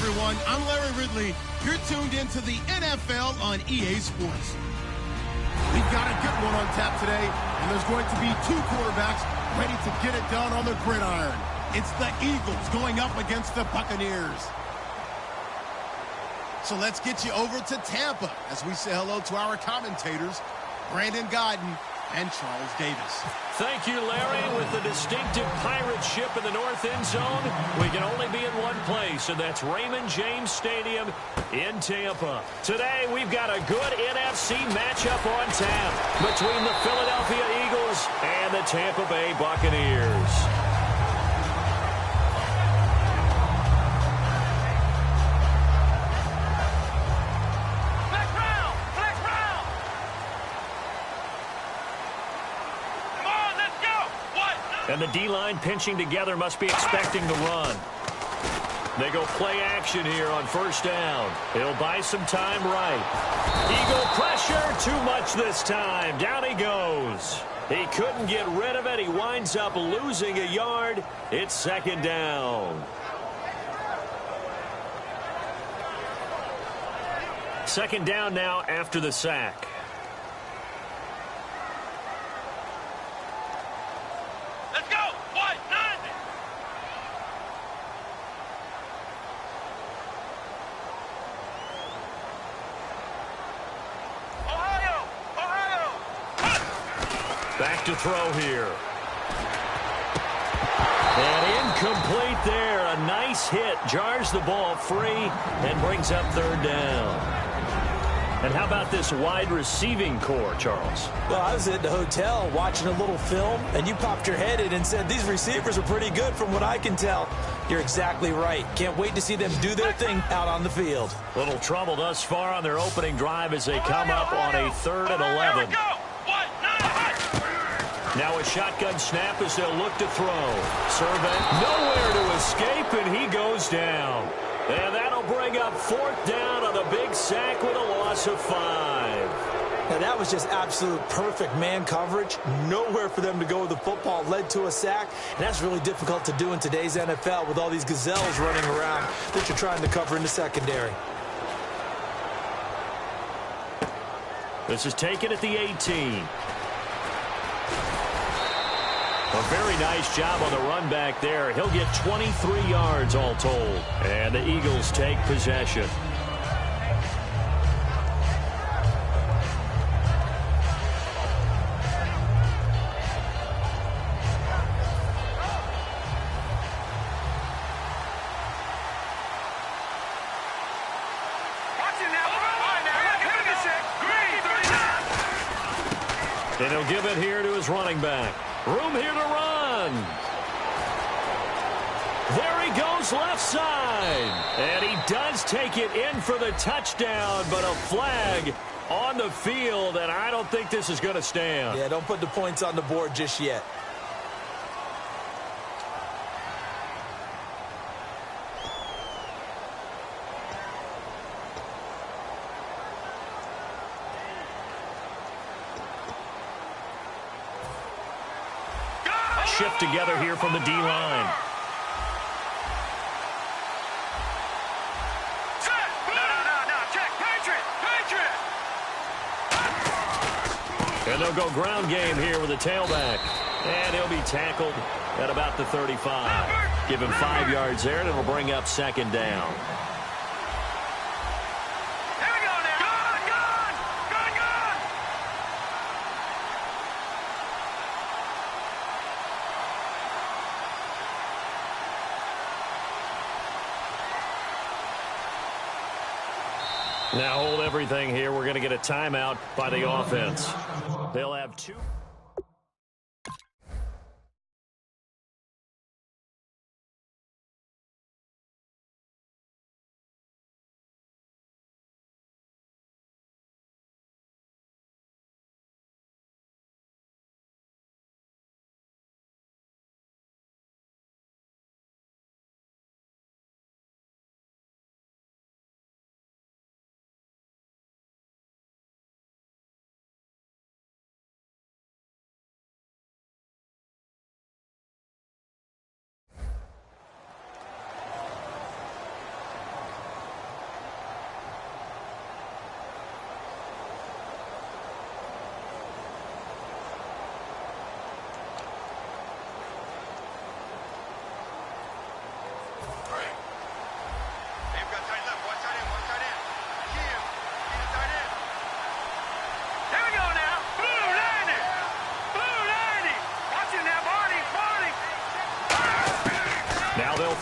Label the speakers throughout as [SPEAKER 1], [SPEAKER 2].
[SPEAKER 1] everyone. I'm Larry Ridley. You're tuned into the NFL on EA Sports. We've got a good one on tap today, and there's going to be two quarterbacks ready to get it done on the gridiron. It's the Eagles going up against the Buccaneers. So let's get you over to Tampa as we say hello to our commentators, Brandon Godden and Charles Davis.
[SPEAKER 2] Thank you, Larry. With the distinctive pirate ship in the north end zone, we can only be in one place, and that's Raymond James Stadium in Tampa. Today, we've got a good NFC matchup on tap between the Philadelphia Eagles and the Tampa Bay Buccaneers. And the D-line pinching together must be expecting the run. They go play action here on first down. He'll buy some time right. Eagle pressure, too much this time. Down he goes. He couldn't get rid of it. He winds up losing a yard. It's second down. Second down now after the sack. Back to throw here. And incomplete there. A nice hit. Jars the ball free and brings up third down. And how about this wide receiving core, Charles?
[SPEAKER 3] Well, I was at the hotel watching a little film, and you popped your head in and said, these receivers are pretty good from what I can tell. You're exactly right. Can't wait to see them do their thing out on the field.
[SPEAKER 2] Little trouble thus far on their opening drive as they come up on a 3rd and 11. Now a shotgun snap as they'll look to throw. Survey, nowhere to escape, and he goes down. And that'll bring up 4th down on the big sack with a loss of 5.
[SPEAKER 3] Now that was just absolute perfect man coverage. Nowhere for them to go with the football. Led to a sack, and that's really difficult to do in today's NFL with all these gazelles running around that you're trying to cover in the secondary.
[SPEAKER 2] This is taken at the 18. A very nice job on the run back there. He'll get 23 yards all told. And the Eagles take possession. And he'll give it here to his running back. Room here to run. There he goes left side. And he does take it in for the touchdown, but a flag on the field, and I don't think this is going to stand.
[SPEAKER 3] Yeah, don't put the points on the board just yet.
[SPEAKER 2] Shift together here from the D-line. And they'll go ground game here with a tailback. And he'll be tackled at about the 35. Give him 5 yards there, and it'll bring up second down. Now hold everything here. We're going to get a timeout by the offense. They'll have 2.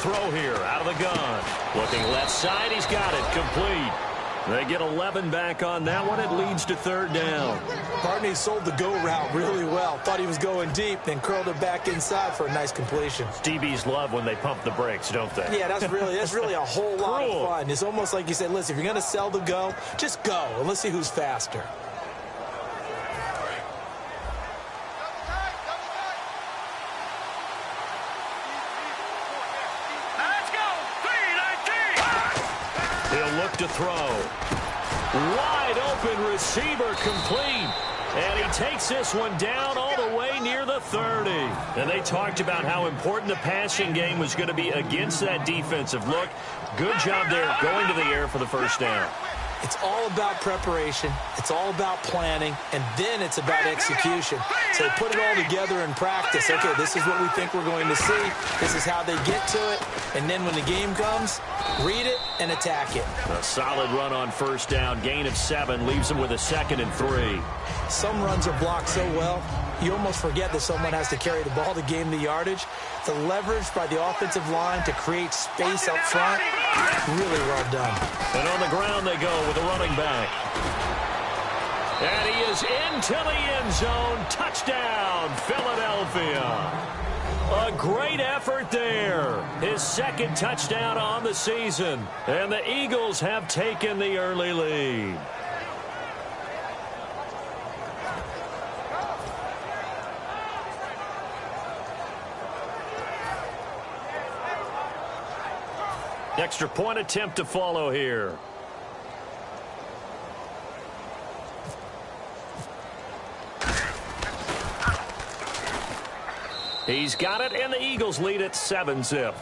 [SPEAKER 2] throw here out of the gun. Looking left side, he's got it. Complete. They get 11 back on that one. It leads to third down.
[SPEAKER 3] Barney sold the go route really well. Thought he was going deep, then curled it back inside for a nice completion.
[SPEAKER 2] DBs love when they pump the brakes, don't they?
[SPEAKER 3] Yeah, that's really a whole lot of fun. It's almost like you said, listen, if you're going to sell the go, just go, and let's see who's faster.
[SPEAKER 2] To throw. Wide open receiver complete. And he takes this one down all the way near the 30. And they talked about how important the passing game was going to be against that defensive look. Good job there going to the air for the first down.
[SPEAKER 3] It's all about preparation. It's all about planning. And then it's about execution. So put it all together in practice. Okay, this is what we think we're going to see. This is how they get to it. And then when the game comes, read it and attack it.
[SPEAKER 2] A solid run on first down. Gain of 7 leaves them with a 2nd and 3.
[SPEAKER 3] Some runs are blocked so well, you almost forget that someone has to carry the ball to gain the yardage. The leverage by the offensive line to create space up front, really well done.
[SPEAKER 2] And on the ground they go with a running back. And he is into the end zone. Touchdown, Philadelphia. A great effort there. His 2nd touchdown on the season. And the Eagles have taken the early lead. Extra point attempt to follow here. He's got it, and the Eagles lead at 7-zip.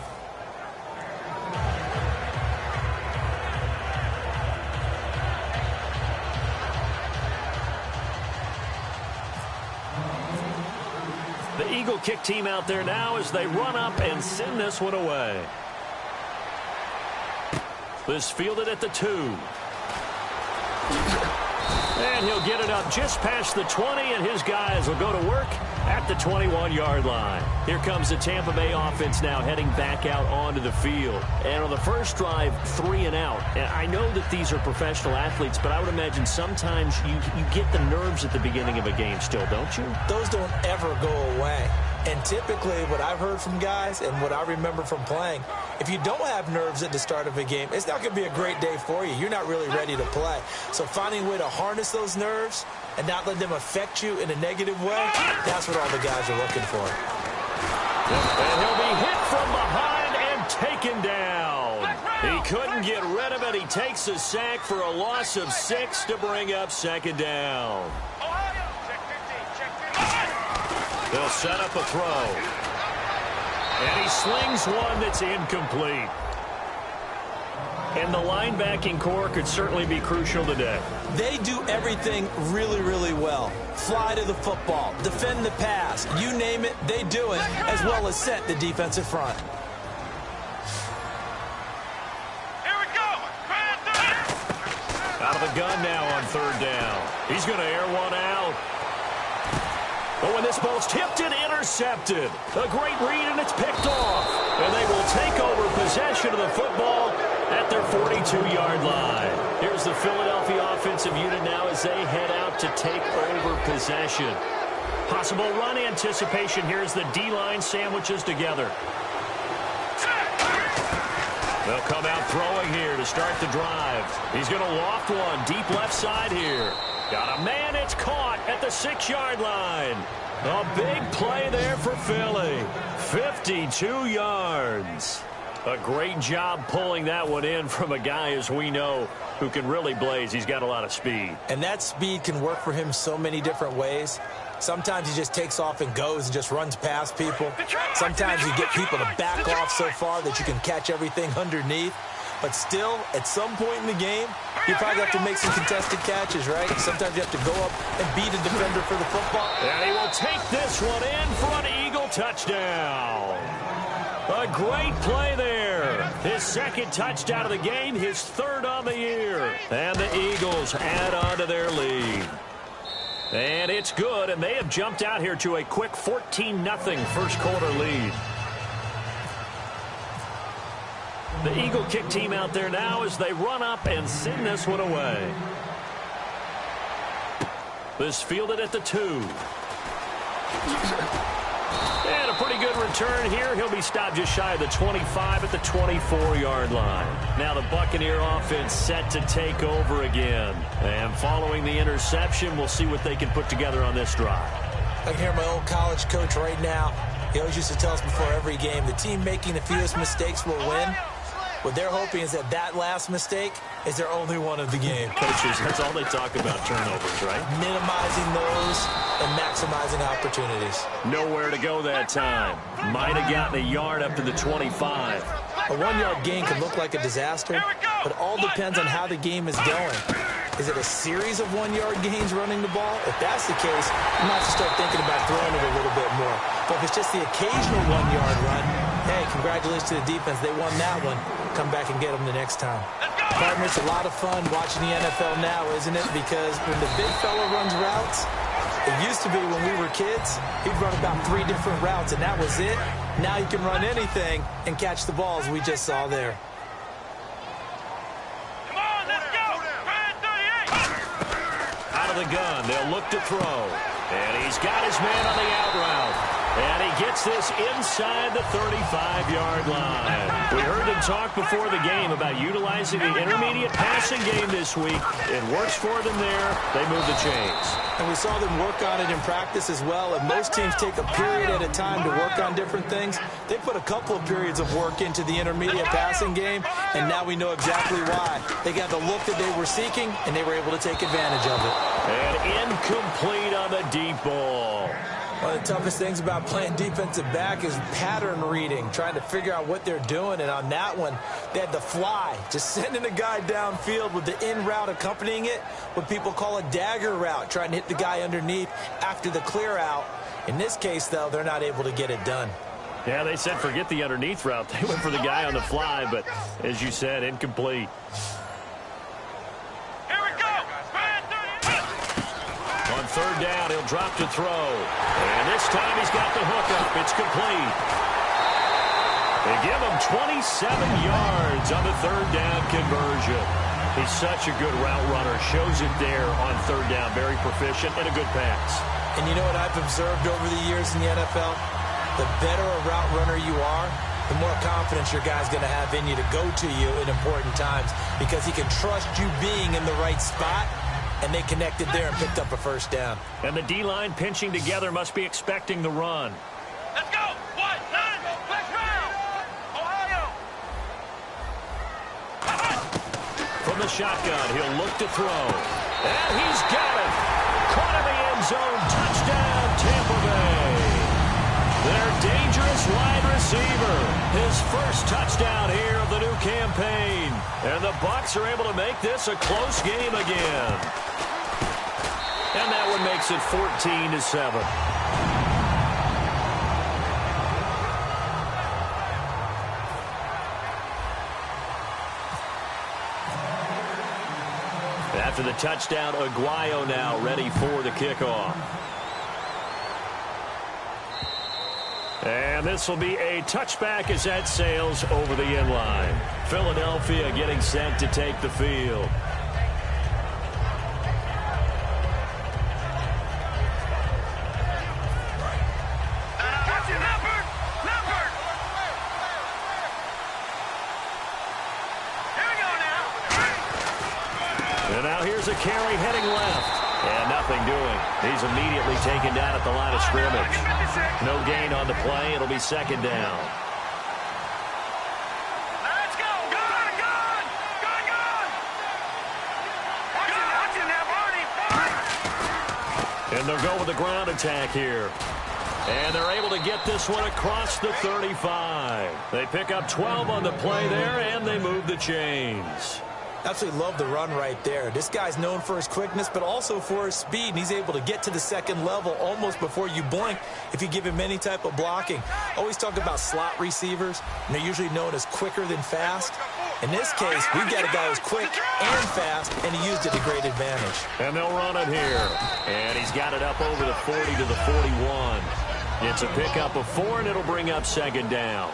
[SPEAKER 2] The Eagle kick team out there now as they run up and send this one away. This fielded at the 2. And he'll get it up just past the 20, and his guys will go to work at the 21-yard line. Here comes the Tampa Bay offense now heading back out onto the field. And on the first drive, 3 and out. And I know that these are professional athletes, but I would imagine sometimes you get the nerves at the beginning of a game still, don't you?
[SPEAKER 3] Those don't ever go away. And typically what I've heard from guys and what I remember from playing, if you don't have nerves at the start of a game, it's not going to be a great day for you. You're not really ready to play. So finding a way to harness those nerves and not let them affect you in a negative way, that's what all the guys are looking for.
[SPEAKER 2] And he'll be hit from behind and taken down. He couldn't get rid of it. He takes a sack for a loss of 6 to bring up 2nd down. They'll set up a throw. And he slings one that's incomplete. And the linebacking core could certainly be crucial today.
[SPEAKER 3] They do everything really, really well. Fly to the football, defend the pass, you name it, they do it, as well as set the defensive front.
[SPEAKER 4] Here we go.
[SPEAKER 2] Out of the gun now on 3rd down. He's going to air one out. But when this ball's tipped and intercepted, a great read, and it's picked off. And they will take over possession of the football at their 42-yard line. Here's the Philadelphia offensive unit now as they head out to take over possession. Possible run anticipation here as the D-line sandwiches together. They'll come out throwing here to start the drive. He's going to loft one deep left side here. Got a man, it's caught at the 6-yard line. A big play there for Philly. 52 yards. A great job pulling that one in from a guy, as we know, who can really blaze. He's got a lot of speed.
[SPEAKER 3] And that speed can work for him so many different ways. Sometimes he just takes off and goes and just runs past people. Sometimes you get people to back off so far that you can catch everything underneath. But still, at some point in the game, you probably have to make some contested catches, right? Sometimes you have to go up and beat a defender for the football.
[SPEAKER 2] And he will take this one in for an Eagle touchdown. A great play there. His 2nd touchdown of the game, his 3rd on the year. And the Eagles add on to their lead. And it's good, and they have jumped out here to a quick 14-0 first quarter lead. The Eagle kick team out there now as they run up and send this one away. This fielded at the 2. And a pretty good return here. He'll be stopped just shy of the 25 at the 24-yard line. Now the Buccaneer offense set to take over again. And following the interception, we'll see what they can put together on this drive.
[SPEAKER 3] I can hear my old college coach right now. He always used to tell us before every game, the team making the fewest mistakes will win. What they're hoping is that that last mistake is their only one of the game.
[SPEAKER 2] Coaches, that's all they talk about, turnovers, right?
[SPEAKER 3] Minimizing those and maximizing opportunities.
[SPEAKER 2] Nowhere to go that time. Might have gotten a yard up to the 25.
[SPEAKER 3] A 1-yard gain can look like a disaster, but it all depends on how the game is going. Is it a series of 1-yard gains running the ball? If that's the case, you might have to start thinking about throwing it a little bit more. But if it's just the occasional 1-yard run, hey, congratulations to the defense. They won that one. Come back and get them the next time. Partner, it's a lot of fun watching the NFL now, isn't it? Because when the big fella runs routes, it used to be when we were kids, he'd run about 3 different routes, and that was it. Now he can run anything and catch the balls we just saw there.
[SPEAKER 4] Come on, let's go. Red 38.
[SPEAKER 2] Out of the gun, they'll look to throw. And he's got his man on the out route. And he gets this inside the 35-yard line. We heard him talk before the game about utilizing the intermediate passing game this week. It works for them there. They move the chains.
[SPEAKER 3] And we saw them work on it in practice as well. And most teams take a period at a time to work on different things. They put a couple of periods of work into the intermediate passing game, and now we know exactly why. They got the look that they were seeking, and they were able to take advantage of it.
[SPEAKER 2] And incomplete on the deep ball.
[SPEAKER 3] One of the toughest things about playing defensive back is pattern reading, trying to figure out what they're doing. And on that one, they had the fly, just sending a guy downfield with the in route accompanying it, what people call a dagger route, trying to hit the guy underneath after the clear out. In this case, though, they're not able to get it done.
[SPEAKER 2] Yeah, they said forget the underneath route. They went for the guy on the fly, but as you said, incomplete. On third down, he'll drop to throw. And this time he's got the hook up. It's complete. They give him 27 yards on the third down conversion. He's such a good route runner. Shows it there on third down. Very proficient and a good pass.
[SPEAKER 3] And you know what I've observed over the years in the NFL? The better a route runner you are, the more confidence your guy's going to have in you to go to you in important times, because he can trust you being in the right spot. And they connected there and picked up a first down.
[SPEAKER 2] And the D-line pinching together must be expecting the run.
[SPEAKER 4] Let's go. 1-9. Flex round. Ohio.
[SPEAKER 2] From the shotgun, he'll look to throw. And he's got it. Caught in the end zone. Touchdown, Tampa Bay. Their dangerous wide receiver. His first touchdown here of the new campaign. And the Bucs are able to make this a close game again. And that one makes it 14-7. After the touchdown, Aguayo now ready for the kickoff. And this will be a touchback as that sails over the end line. Philadelphia getting set to take the field. And now here's a carry heading left. And nothing doing. He's immediately taken down at the line of scrimmage. No gain on the play. It'll be second down.
[SPEAKER 4] Let's go. Gun.
[SPEAKER 2] And they'll go with the ground attack here. And they're able to get this one across the 35. They pick up 12 on the play there, and they move the chains.
[SPEAKER 3] Absolutely love the run right there. This guy's known for his quickness, but also for his speed, and he's able to get to the second level almost before you blink if you give him any type of blocking. Always talk about slot receivers, and they're usually known as quicker than fast. In this case, we've got a guy who's quick and fast, and he used it to great advantage.
[SPEAKER 2] And they'll run it here. And he's got it up over the 40 to the 41. It's a pickup of 4, and it'll bring up second down.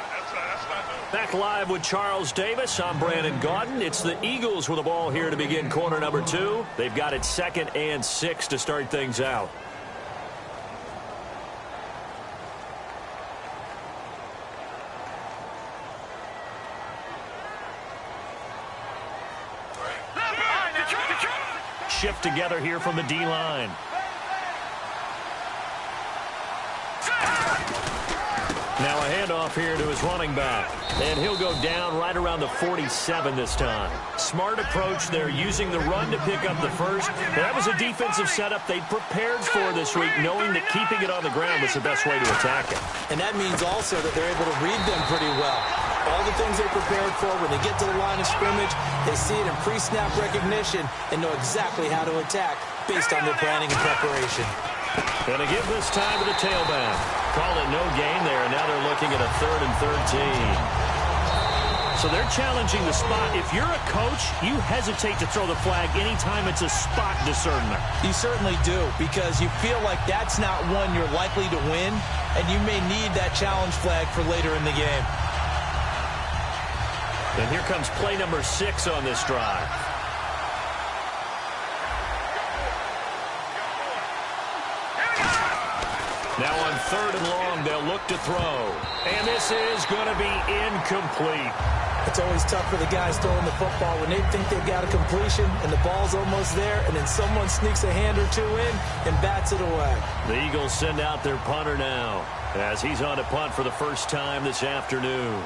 [SPEAKER 4] That's
[SPEAKER 2] Back live with Charles Davis. I'm Brandon Gaudin. It's the Eagles with the ball here to begin quarter number 2. They've got it 2nd and 6 to start things out. Shift together here from the D-line. Now a handoff here to his running back. And he'll go down right around the 47 this time. Smart approach there, using the run to pick up the first. That was a defensive setup they prepared for this week, knowing that keeping it on the ground was the best way to attack it.
[SPEAKER 3] And that means also that they're able to read them pretty well. All the things they prepared for, when they get to the line of scrimmage, they see it in pre-snap recognition and know exactly how to attack based on their planning and preparation.
[SPEAKER 2] Going to give this time to the tailback. Call it no gain there, and now they're looking at a 3rd and 13. So they're challenging the spot. If you're a coach, you hesitate to throw the flag anytime it's a spot discernment.
[SPEAKER 3] You certainly do, because you feel like that's not one you're likely to win, and you may need that challenge flag for later in the game.
[SPEAKER 2] And here comes play number 6 on this drive. Now on 3rd and long, they'll look to throw. And this is going to be incomplete.
[SPEAKER 3] It's always tough for the guys throwing the football when they think they've got a completion and the ball's almost there, and then someone sneaks a hand or two in and bats it away.
[SPEAKER 2] The Eagles send out their punter now as he's on to punt for the first time this afternoon.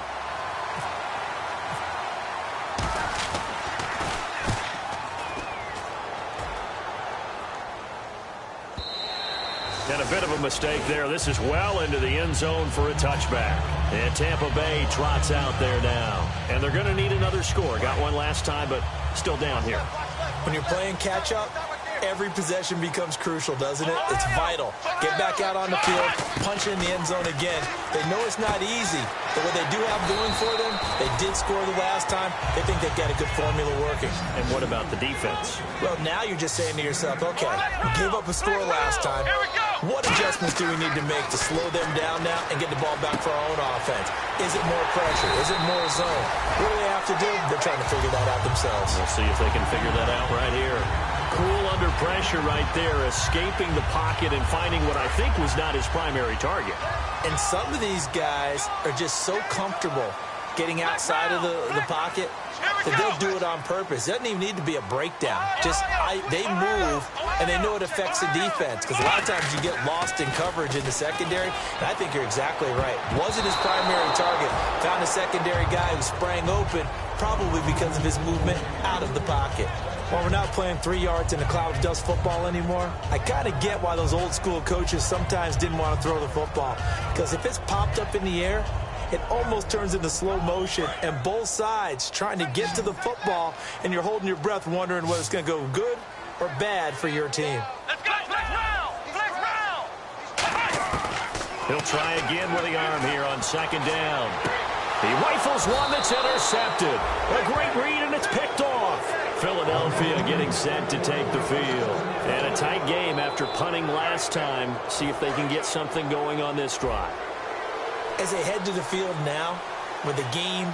[SPEAKER 2] And a bit of a mistake there. This is well into the end zone for a touchback. And Tampa Bay trots out there now. And they're going to need another score. Got one last time, but still down here.
[SPEAKER 3] When you're playing catch-up, every possession becomes crucial, doesn't it? It's vital. Get back out on the field, punch in the end zone again. They know it's not easy, but what they do have going for them, they did score the last time. They think they've got a good formula working.
[SPEAKER 2] And what about the defense?
[SPEAKER 3] Well, now you're just saying to yourself, okay, we gave up a score last time. What adjustments do we need to make to slow them down now and get the ball back for our own offense? Is it more pressure? Is it more zone? What do they have to do? They're trying to figure that out themselves.
[SPEAKER 2] We'll see if they can figure that out right here. Cool under pressure right there, escaping the pocket and finding what I think was not his primary target.
[SPEAKER 3] And some of these guys are just so comfortable getting outside of the pocket that they'll do it on purpose. It doesn't even need to be a breakdown. Just they move, and they know it affects the defense, because a lot of times you get lost in coverage in the secondary, and I think you're exactly right. Wasn't his primary target. Found a secondary guy who sprang open, probably because of his movement out of the pocket. While we're not playing 3 yards in a cloud of dust football anymore, I kind of get why those old school coaches sometimes didn't want to throw the football. Because if it's popped up in the air, it almost turns into slow motion, and both sides trying to get to the football, and you're holding your breath wondering whether it's going to go good or bad for your team.
[SPEAKER 4] Let's go, flex round! Flex round!
[SPEAKER 2] He'll try again with the arm here on 2nd down. He rifles one that's intercepted. A great read, and it's picked off. Philadelphia getting set to take the field. And a tight game after punting last time. See if they can get something going on this drive.
[SPEAKER 3] As they head to the field now, with the game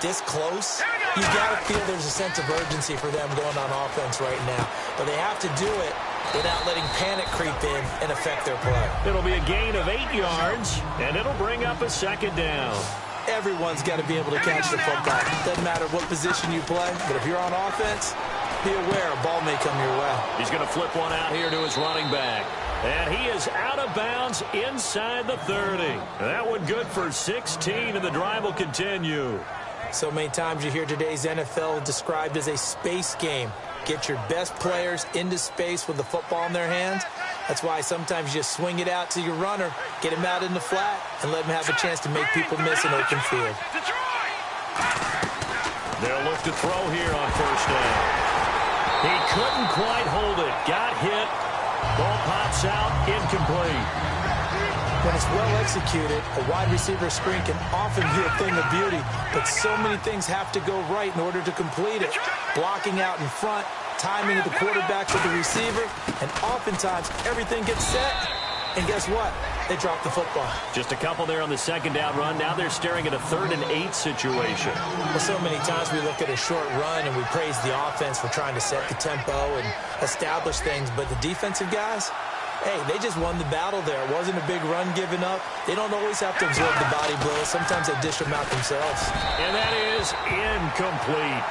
[SPEAKER 3] this close, you got to feel there's a sense of urgency for them going on offense right now. But they have to do it without letting panic creep in and affect their play.
[SPEAKER 2] It'll be a gain of 8 yards, and it'll bring up a 2nd down.
[SPEAKER 3] Everyone's got to be able to catch the football. Doesn't matter what position you play, but if you're on offense, be aware a ball may come your way.
[SPEAKER 2] He's going to flip one out here to his running back. And he is out of bounds inside the 30. That one good for 16, and the drive will continue.
[SPEAKER 3] So many times you hear today's NFL described as a space game. Get your best players into space with the football in their hands. That's why sometimes you just swing it out to your runner, get him out in the flat, and let him have a chance to make people miss an open field.
[SPEAKER 2] They'll look to throw here on 1st down. He couldn't quite hold it. Got hit. Ball pops out, incomplete.
[SPEAKER 3] When it's well executed, a wide receiver screen can often be a thing of beauty, but so many things have to go right in order to complete it. Blocking out in front, timing of the quarterback with the receiver, and oftentimes everything gets set, and guess what? They dropped the football.
[SPEAKER 2] Just a couple there on the second down run. Now they're staring at a 3rd and 8 situation.
[SPEAKER 3] Well, so many times we look at a short run and we praise the offense for trying to set the tempo and establish things, but the defensive guys, hey, they just won the battle there. It wasn't a big run given up. They don't always have to absorb the body blows. Sometimes they dish them out themselves.
[SPEAKER 2] And that is incomplete.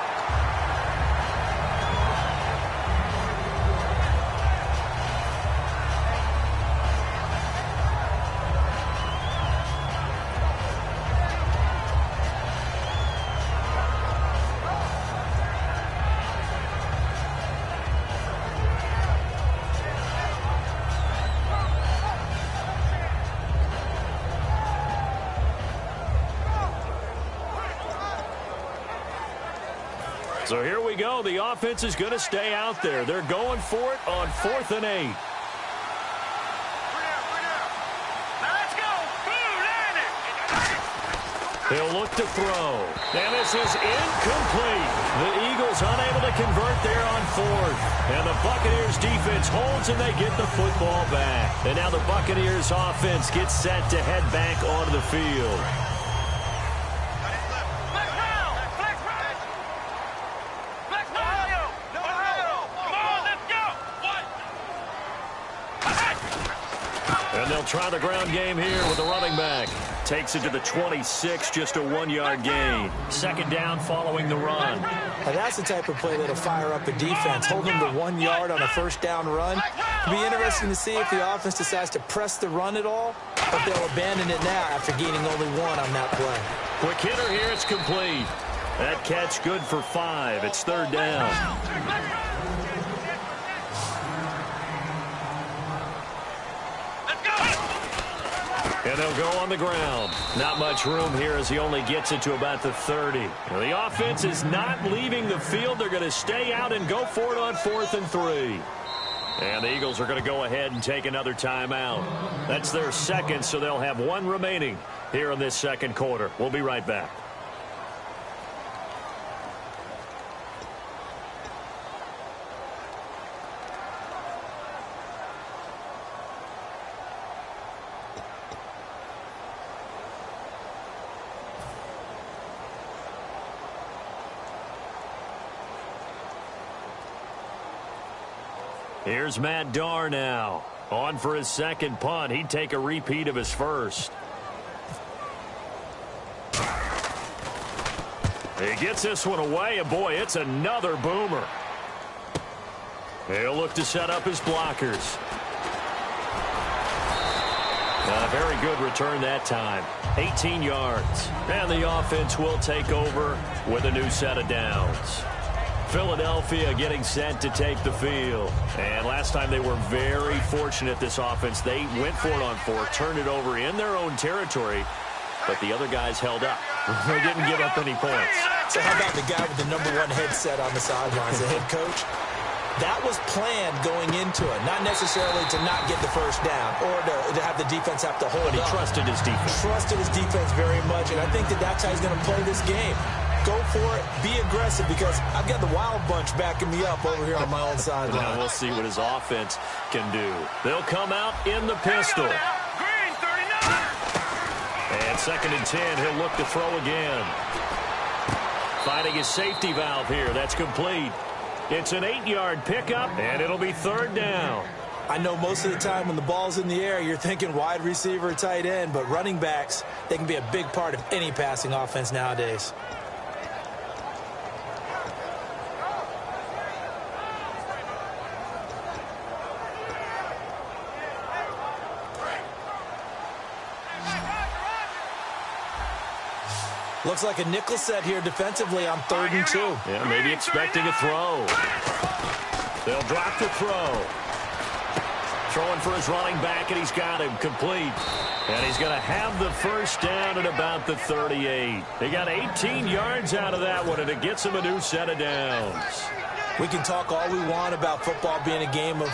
[SPEAKER 2] So here we go. The offense is going to stay out there. They're going for it on 4th and 8.
[SPEAKER 4] Let's go.
[SPEAKER 2] He'll look to throw. And this is incomplete. The Eagles unable to convert there on 4th. And the Buccaneers defense holds and they get the football back. And now the Buccaneers offense gets set to head back onto the field. And they'll try the ground game here with the running back. Takes it to the 26, just a 1-yard gain. 2nd down following the run.
[SPEAKER 3] Now that's the type of play that'll fire up a defense. Hold them to 1 yard on a 1st down run. It'll be interesting to see if the offense decides to press the run at all, or if they'll abandon it now after gaining only 1 on that play.
[SPEAKER 2] Quick hitter here, it's complete. That catch good for 5. It's 3rd down. And they'll go on the ground. Not much room here as he only gets it to about the 30. The offense is not leaving the field. They're going to stay out and go for it on 4th and 3. And the Eagles are going to go ahead and take another timeout. That's their 2nd, so they'll have 1 remaining here in this 2nd quarter. We'll be right back. Here's Matt Darr now. On for his 2nd punt. He'd take a repeat of his 1st. He gets this one away, and boy, it's another boomer. He'll look to set up his blockers. A very good return that time. 18 yards. And the offense will take over with a new set of downs. Philadelphia getting set to take the field. And last time they were very fortunate, this offense. They went for it on 4, turned it over in their own territory, but the other guys held up. They didn't give up any points.
[SPEAKER 3] So how about the guy with the #1 headset on the sidelines, the head coach? That was planned going into it, not necessarily to not get the 1st down or to have the defense have to hold
[SPEAKER 2] But he
[SPEAKER 3] up.
[SPEAKER 2] trusted his defense.
[SPEAKER 3] Trusted his defense very much, and I think that's how he's going to play this game. Go for it, be aggressive, because I've got the wild bunch backing me up over here on my own sideline.
[SPEAKER 2] Now we'll see what his offense can do. They'll come out in the pistol.
[SPEAKER 4] Green 39.
[SPEAKER 2] And 2nd and 10, he'll look to throw again. Finding his safety valve here. That's complete. It's an 8-yard pickup, and it'll be 3rd down.
[SPEAKER 3] I know most of the time when the ball's in the air, you're thinking wide receiver, tight end, but running backs, they can be a big part of any passing offense nowadays. Looks like a nickel set here defensively on 3rd and 2.
[SPEAKER 2] Yeah, maybe expecting a throw. They'll drop the throw. Throwing for his running back, and he's got him complete. And he's going to have the 1st down at about the 38. They got 18 yards out of that one, and it gets him a new set of downs.
[SPEAKER 3] We can talk all we want about football being a game of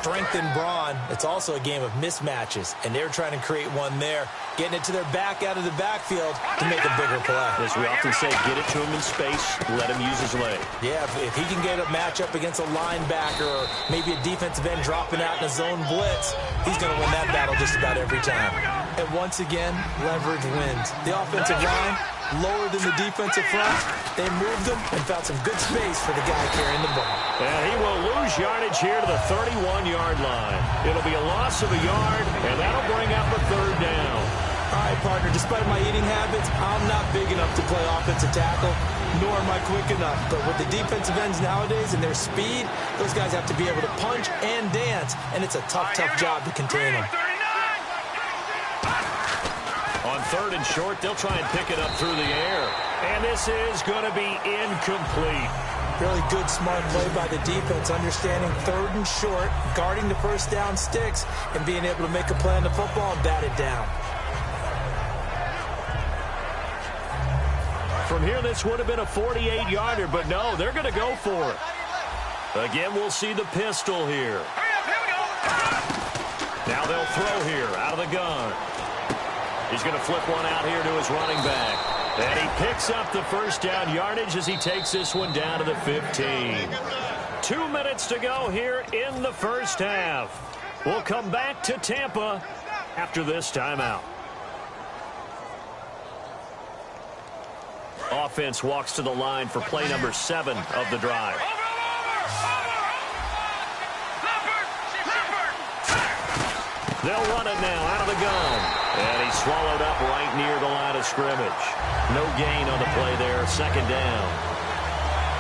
[SPEAKER 3] strength and brawn. It's also a game of mismatches, and they're trying to create one there, getting it to their back out of the backfield to make a bigger play.
[SPEAKER 2] As we often say, get it to him in space, let him use his leg.
[SPEAKER 3] Yeah, if he can get a matchup against a linebacker or maybe a defensive end dropping out in a zone blitz, he's going to win that battle just about every time. And once again, leverage wins. The offensive line, lower than the defensive front, they moved them and found some good space for the guy carrying the ball.
[SPEAKER 2] And he will lose yardage here to the 31-yard line. It'll be a loss of a yard, and that'll bring up a third down.
[SPEAKER 3] All right, partner, despite my eating habits, I'm not big enough to play offensive tackle, nor am I quick enough. But with the defensive ends nowadays and their speed, those guys have to be able to punch and dance, and it's a tough job to contain them.
[SPEAKER 2] On third and short, they'll try and pick it up through the air. And this is going to be incomplete.
[SPEAKER 3] Really good, smart play by the defense, understanding third and short, guarding the first down sticks, and being able to make a play on the football and bat it down.
[SPEAKER 2] From here, this would have been a 48-yarder, but no, they're going to go for it. Again, we'll see the pistol here. Now they'll throw here out of the gun. He's going to flip one out here to his running back. And he picks up the first down yardage as he takes this one down to the 15. 2 minutes to go here in the first half. We'll come back to Tampa after this timeout. Offense walks to the line for play number 7 of the drive. They'll run it now out of the gun. And he's swallowed up right near the line of scrimmage. No gain on the play there, second down.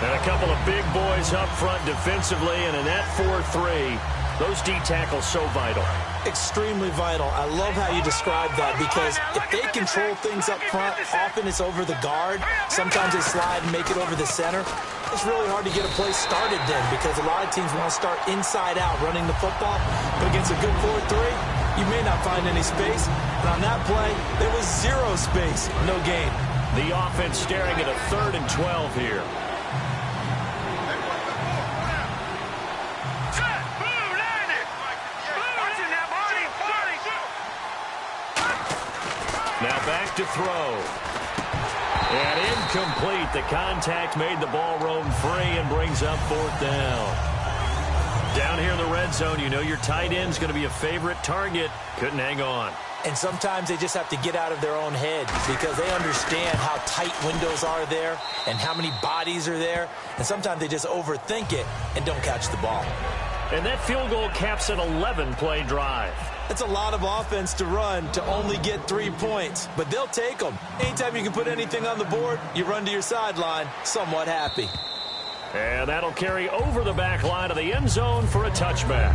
[SPEAKER 2] And a couple of big boys up front defensively, and in that 4-3, those D tackles so vital.
[SPEAKER 3] Extremely vital. I love how you describe that, because if they control things up front, often it's over the guard. Sometimes they slide and make it over the center. It's really hard to get a play started then, because a lot of teams want to start inside out running the football. But against a good 4-3, you may not find any space. And on that play, there was zero space, no gain.
[SPEAKER 2] The offense staring at a 3rd and 12 here. Now back to throw. And incomplete. The contact made the ball roam free and brings up 4th down. Down here in the red zone, you know your tight end's going to be a favorite target. Couldn't hang on.
[SPEAKER 3] And sometimes they just have to get out of their own head, because they understand how tight windows are there and how many bodies are there. And sometimes they just overthink it and don't catch the ball.
[SPEAKER 2] And that field goal caps an 11-play drive.
[SPEAKER 3] That's a lot of offense to run to only get 3 points, but they'll take them. Anytime you can put anything on the board, you run to your sideline somewhat happy.
[SPEAKER 2] And that'll carry over the back line of the end zone for a touchback.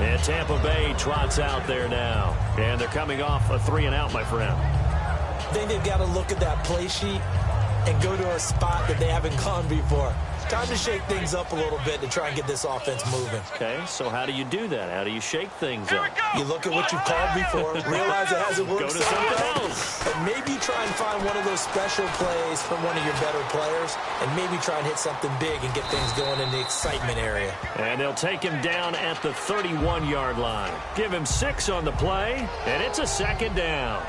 [SPEAKER 2] And Tampa Bay trots out there now. And they're coming off a 3-and-out, my friend.
[SPEAKER 3] I think they've got to look at that play sheet and go to a spot that they haven't gone before. Time to shake things up a little bit to try and get this offense moving.
[SPEAKER 2] Okay, so how do you do that? How do you shake things up?
[SPEAKER 3] You look at what you've called before, realize it hasn't worked.
[SPEAKER 2] Go to something else.
[SPEAKER 3] And maybe try and find one of those special plays from one of your better players, and maybe try and hit something big and get things going in the excitement area.
[SPEAKER 2] And they'll take him down at the 31-yard line. Give him 6 on the play, and it's a 2nd down.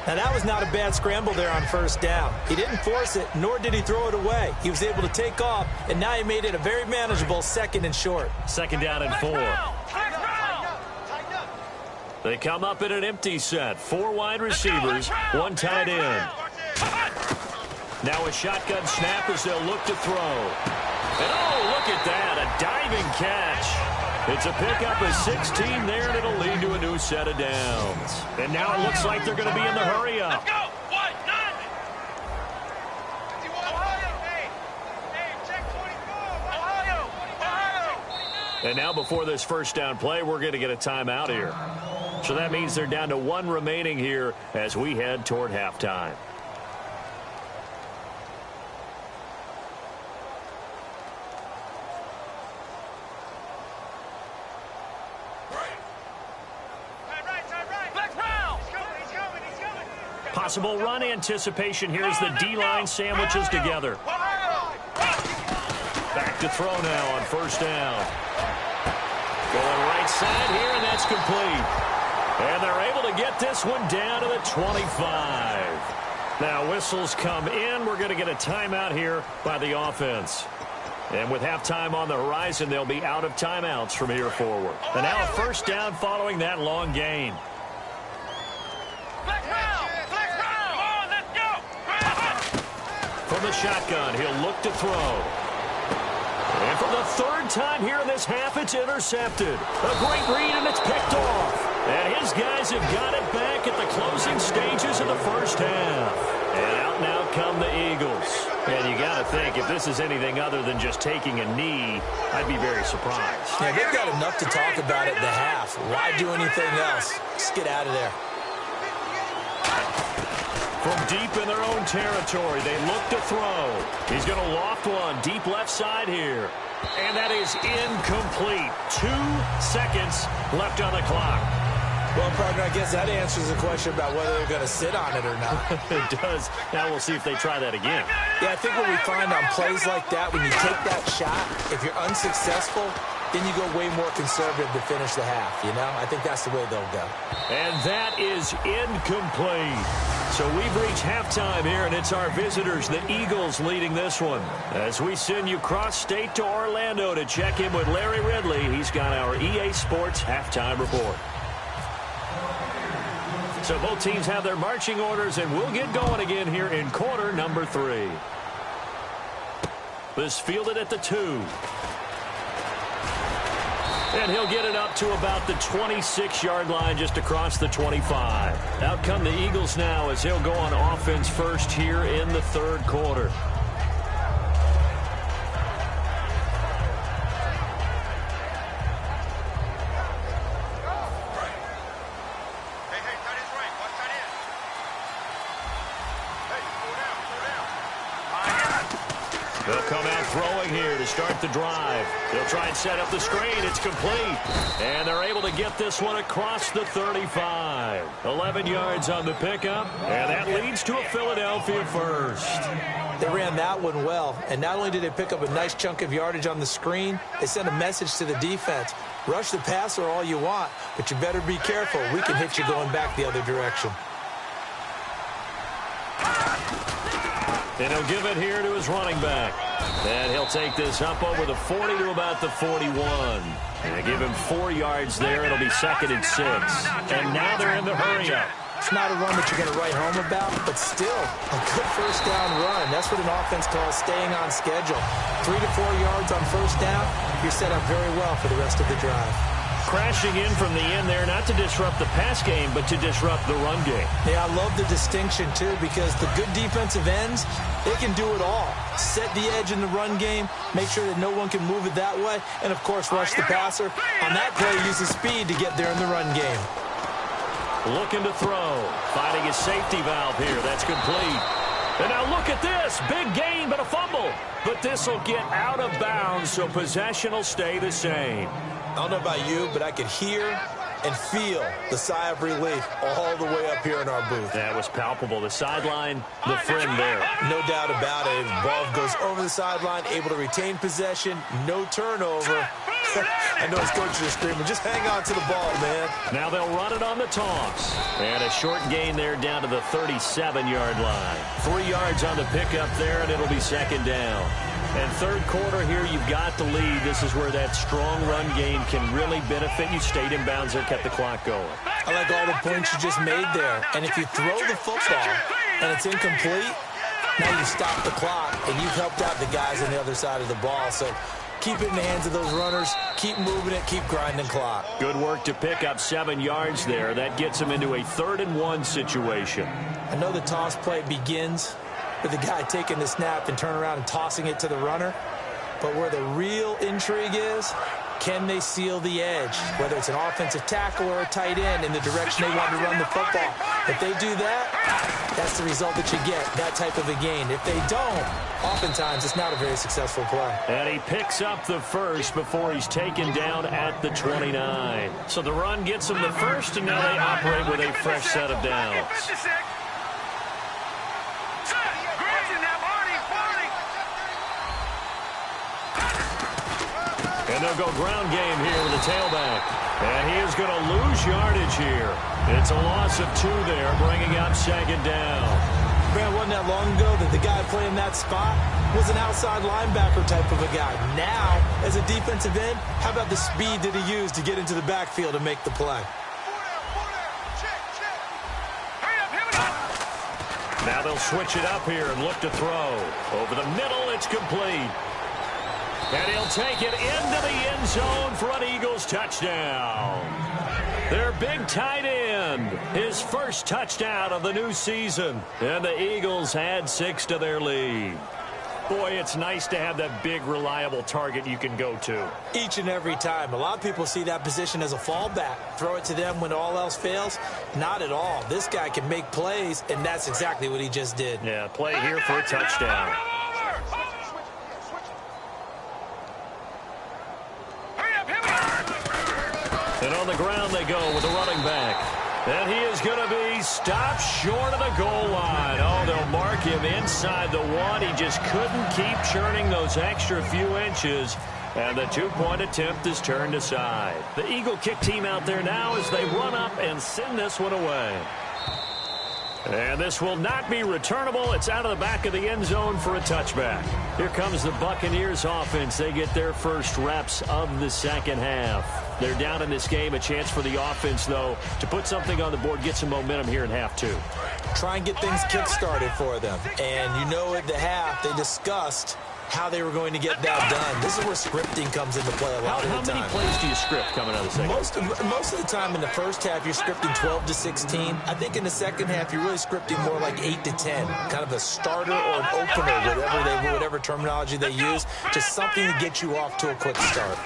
[SPEAKER 3] Now, that was not a bad scramble there on 1st down. He didn't force it, nor did he throw it away. He was able to take off, and now he made it a very manageable 2nd and short.
[SPEAKER 2] 2nd down and 4. They come up in an empty set. 4 wide receivers, 1 tight end. Now a shotgun snap as they'll look to throw. And oh, look at that, a diving catch. It's a pickup of 16 there, and it'll lead to a new set of downs. And now it looks like they're going to be in the hurry-up.
[SPEAKER 4] Let's go! 1, 9. Check 24. Ohio.
[SPEAKER 2] And now before this first down play, we're going to get a timeout here. So that means they're down to 1 remaining here as we head toward halftime. Possible run anticipation here as the D-line sandwiches together. Back to throw now on 1st down. Going right side here, and that's complete. And they're able to get this one down to the 25. Now, whistles come in. We're going to get a timeout here by the offense. And with halftime on the horizon, they'll be out of timeouts from here forward. And now a first down following that long gain.
[SPEAKER 4] Flex round! Flex round! Come on, let's go!
[SPEAKER 2] From the shotgun, he'll look to throw. And for the third time here in this half, it's intercepted. A great read, and it's picked off. And his guys have got it back at the closing stages of the first half. And out now come the Eagles. And you got to think, if this is anything other than just taking a knee, I'd be very surprised.
[SPEAKER 3] Yeah, they've got enough to talk about at the half. Why do anything else? Just get out of there.
[SPEAKER 2] From deep in their own territory, they look to throw. He's going to loft one deep left side here. And that is incomplete. 2 seconds left on the clock.
[SPEAKER 3] Well, partner, I guess that answers the question about whether they're going to sit on it or not.
[SPEAKER 2] It does. Now we'll see if they try that again.
[SPEAKER 3] Yeah, I think what we find on plays like that, when you take that shot, if you're unsuccessful, then you go way more conservative to finish the half, you know? I think that's the way they'll go.
[SPEAKER 2] And that is incomplete. So we've reached halftime here, and it's our visitors, the Eagles, leading this one. As we send you cross-state to Orlando to check in with Larry Ridley, he's got our EA Sports halftime report. So both teams have their marching orders, and we'll get going again here in quarter number 3. This fielded at the 2. And he'll get it up to about the 26-yard line, just across the 25. Out come the Eagles now as he'll go on offense first here in the third quarter. They'll come out throwing here to start the drive. They'll try and set up the screen. It's complete. And they're able to get this one across the 35. 11 yards on the pickup, and that leads to a Philadelphia first.
[SPEAKER 3] They ran that one well, and not only did they pick up a nice chunk of yardage on the screen, they sent a message to the defense. Rush the passer all you want, but you better be careful. We can hit you going back the other direction.
[SPEAKER 2] And he'll give it here to his running back. And he'll take this up over the 40 to about the 41. And they give him 4 yards there. It'll be 2nd and 6. And now they're in the hurry-up.
[SPEAKER 3] It's not a run that you're going to write home about, but still a good first down run. That's what an offense calls staying on schedule. 3 to 4 yards on first down, you're set up very well for the rest of the drive.
[SPEAKER 2] Crashing in from the end there, not to disrupt the pass game, but to disrupt the run game.
[SPEAKER 3] Yeah, I love the distinction, too, because the good defensive ends, they can do it all. Set the edge in the run game, make sure that no one can move it that way, and, of course, rush the passer. On that play, use the speed to get there in the run game.
[SPEAKER 2] Looking to throw. Finding his safety valve here. That's complete. And now look at this. Big gain, but a fumble. But this will get out of bounds, so possession will stay the same.
[SPEAKER 3] I don't know about you, but I could hear and feel the sigh of relief all the way up here in our booth.
[SPEAKER 2] That was palpable. The sideline, the friend there.
[SPEAKER 3] No doubt about it. The ball goes over the sideline, able to retain possession, no turnover. I know his coaches are screaming, just hang on to the ball, man.
[SPEAKER 2] Now they'll run it on the toss. And a short gain there down to the 37-yard line. 3 yards on the pickup there, and it'll be 2nd down. And third quarter here, you've got the lead. This is where that strong run game can really benefit you. Stayed in bounds there, kept the clock going.
[SPEAKER 3] I like all the points you just made there. And if you throw the football and it's incomplete, now you stop the clock, and you've helped out the guys on the other side of the ball. So keep it in the hands of those runners. Keep moving it. Keep grinding clock.
[SPEAKER 2] Good work to pick up 7 yards there. That gets them into a 3rd and 1 situation.
[SPEAKER 3] I know the toss play begins with the guy taking the snap and turn around and tossing it to the runner. But where the real intrigue is, can they seal the edge? Whether it's an offensive tackle or a tight end in the direction they want to run the football. If they do that, that's the result that you get, that type of a gain. If they don't, oftentimes it's not a very successful play.
[SPEAKER 2] And he picks up the first before he's taken down at the 29. So the run gets him the first, and now they operate with a fresh set of downs. And they'll go ground game here with the tailback. And he is going to lose yardage here. It's a loss of 2 there, bringing up second down.
[SPEAKER 3] Man, wasn't that long ago that the guy playing that spot was an outside linebacker type of a guy. Now, as a defensive end, how about the speed that he used to get into the backfield and make the play?
[SPEAKER 2] Now they'll switch it up here and look to throw. Over the middle, it's complete. And he'll take it into the end zone for an Eagles touchdown. Their big tight end, his first touchdown of the new season. And the Eagles add 6 to their lead. Boy, it's nice to have that big, reliable target you can go to.
[SPEAKER 3] Each and every time. A lot of people see that position as a fallback. Throw it to them when all else fails. Not at all. This guy can make plays, and that's exactly what he just did.
[SPEAKER 2] Yeah, play here for a touchdown. And on the ground they go with the running back. And he is going to be stopped short of the goal line. Oh, they'll mark him inside the 1. He just couldn't keep churning those extra few inches. And the 2-point attempt is turned aside. The Eagle kick team out there now as they run up and send this one away. And this will not be returnable. It's out of the back of the end zone for a touchback. Here comes the Buccaneers offense. They get their first reps of the second half. They're down in this game. A chance for the offense, though, to put something on the board, get some momentum here in half 2.
[SPEAKER 3] Try and get things kick-started for them. And you know at the half they discussed how they were going to get that done. This is where scripting comes into play a lot of the time.
[SPEAKER 2] How many plays do you script coming out of the second?
[SPEAKER 3] Most of the time in the first half, you're scripting 12 to 16. I think in the second half, you're really scripting more like 8 to 10. Kind of a starter or an opener, whatever terminology they use. Just something to get you off to a quick start.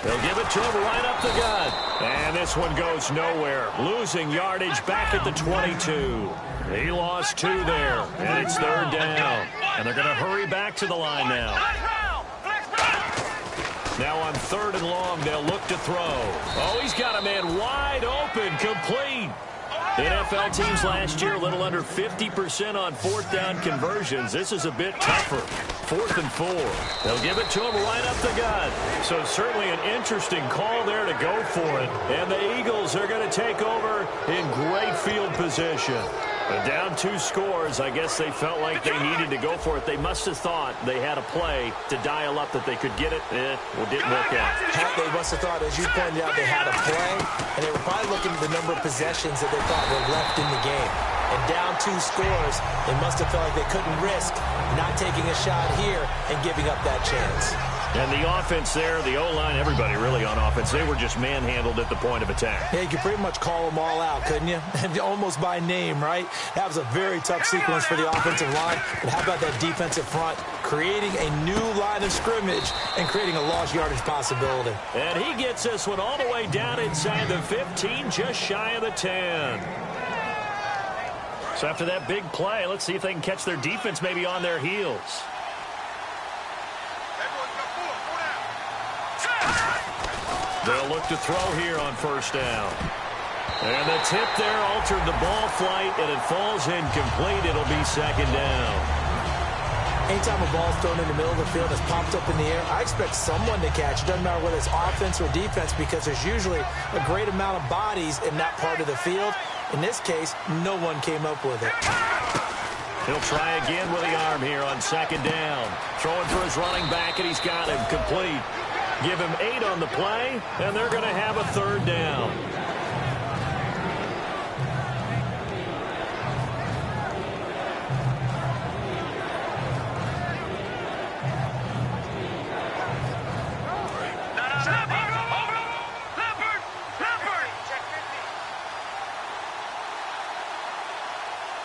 [SPEAKER 2] They'll give it to him right up the gut. And this one goes nowhere. Losing yardage back at the 22. He lost 2 there. And it's third down. And they're going to hurry back to the line now. Now on 3rd and long, they'll look to throw. Oh, he's got a man wide open, complete. NFL teams last year a little under 50% on 4th down conversions. This is a bit tougher. 4th and 4. They'll give it to him right up the gut. So certainly an interesting call there to go for it. And the Eagles are going to take over in great field position. But down 2 scores, I guess they felt like they needed to go for it. They must have thought they had a play to dial up that they could get it. Well, it didn't work out.
[SPEAKER 3] They must have thought, as you pointed out, they had a play, and they were probably looking at the number of possessions that they thought were left in the game. And down 2 scores, they must have felt like they couldn't risk not taking a shot here and giving up that chance.
[SPEAKER 2] And the offense there, the O-line, everybody really on offense, they were just manhandled at the point of attack.
[SPEAKER 3] Yeah, you could pretty much call them all out, couldn't you? Almost by name, right? That was a very tough sequence for the offensive line. But how about that defensive front creating a new line of scrimmage and creating a lost yardage possibility?
[SPEAKER 2] And he gets this one all the way down inside the 15, just shy of the 10. So after that big play, let's see if they can catch their defense maybe on their heels. They'll look to throw here on 1st down. And the tip there altered the ball flight, and it falls incomplete. It'll be 2nd down.
[SPEAKER 3] Anytime a ball's thrown in the middle of the field that's popped up in the air, I expect someone to catch. It doesn't matter whether it's offense or defense, because there's usually a great amount of bodies in that part of the field. In this case, no one came up with it.
[SPEAKER 2] He'll try again with the arm here on 2nd down. Throwing for his running back, and he's got him complete. Give him 8 on the play, and they're going to have a 3rd down.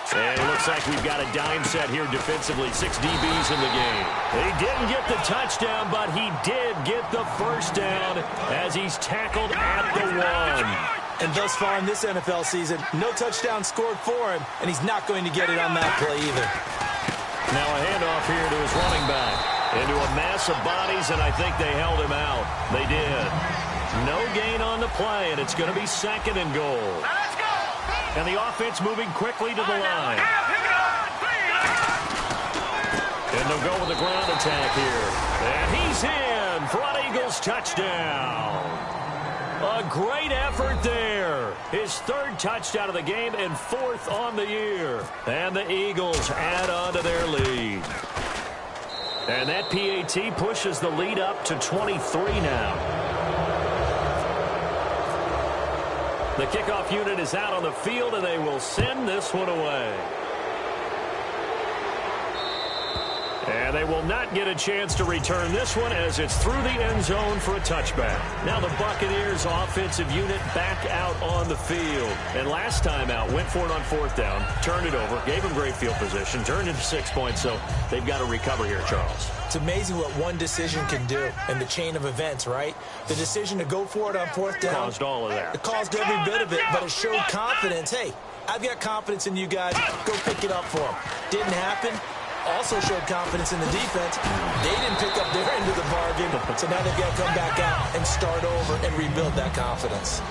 [SPEAKER 2] And it looks like we've got a dime set here defensively. 6 DBs in the game. He didn't get the touchdown, but he did get the 1st down as he's tackled at the 1.
[SPEAKER 3] And thus far in this NFL season, no touchdown scored for him, and he's not going to get it on that play either.
[SPEAKER 2] Now a handoff here to his running back. Into a mass of bodies, and I think they held him out. They did. No gain on the play, and it's going to be 2nd and goal. And the offense moving quickly to the line. And they'll go with the ground attack here. And he's in. run for an Eagles touchdown. A great effort there. His third touchdown of the game and fourth on the year. And the Eagles add on to their lead. And that PAT pushes the lead up to 23 now. The kickoff unit is out on the field, and they will send this one away. And they will not get a chance to return this one as it's through the end zone for a touchback. Now the Buccaneers offensive unit back out on the field. And last time out, went for it on fourth down, turned it over, gave them great field position, turned into 6 points, so they've got to recover here, Charles.
[SPEAKER 3] It's amazing what one decision can do in the chain of events, right? The decision to go for it on fourth down.
[SPEAKER 2] Caused all of that.
[SPEAKER 3] It caused every bit of it, but it showed confidence. Hey, I've got confidence in you guys. Go pick it up for them. Didn't happen. Also showed confidence in the defense. They didn't pick up their end of the bargain, so now they've got to come back out and start over and rebuild that confidence.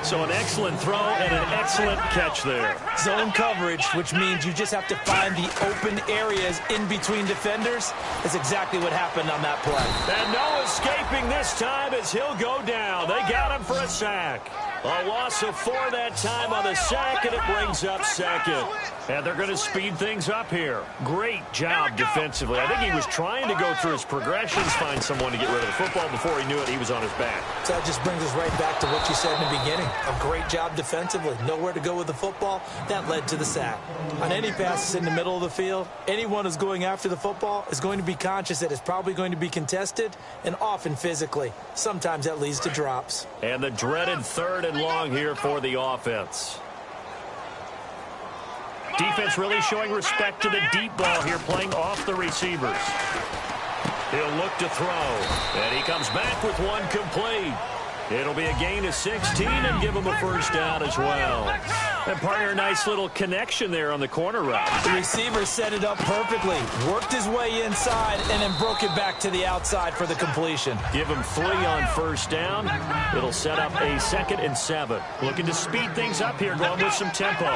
[SPEAKER 2] So an excellent throw and an excellent catch there.
[SPEAKER 3] Zone coverage, which means you just have to find the open areas in between defenders. That's exactly what happened on that play.
[SPEAKER 2] And no escaping this time as he'll go down. They got him for a sack. A loss of 4 that time on the sack, and it brings up second. And they're going to speed things up here. Great job defensively. I think he was trying to go through his progressions, find someone to get rid of the football. Before he knew it, he was on his back.
[SPEAKER 3] So that just brings us right back to what you said in the beginning. A great job defensively. Nowhere to go with the football. That led to the sack. On any passes in the middle of the field, anyone who's going after the football is going to be conscious that it's probably going to be contested, and often physically. Sometimes that leads to drops.
[SPEAKER 2] And the dreaded 3rd and long here for the offense. Defense really showing respect to the deep ball here, playing off the receivers. He'll look to throw, and he comes back with one complete. It'll be a gain of 16 and give him a first down as well. And partner, a nice little connection there on the corner route.
[SPEAKER 3] The receiver set it up perfectly, worked his way inside, and then broke it back to the outside for the completion.
[SPEAKER 2] Give him 3 on first down. It'll set up a 2nd and 7. Looking to speed things up here, going with some tempo.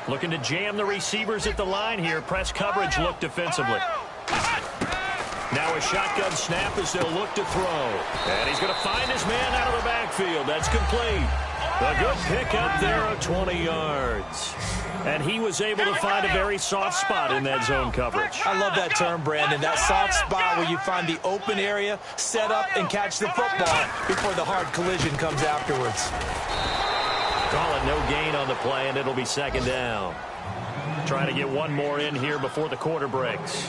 [SPEAKER 2] Looking to jam the receivers at the line here. Press coverage look defensively. Now a shotgun snap as they'll look to throw. And he's going to find his man out of the backfield. That's complete. A good pickup there of 20 yards. And he was able to find a very soft spot in that zone coverage.
[SPEAKER 3] I love that term, Brandon. That soft spot where you find the open area, set up, and catch the football before the hard collision comes afterwards.
[SPEAKER 2] Call it no gain on the play, and it'll be 2nd down. Trying to get one more in here before the quarter breaks.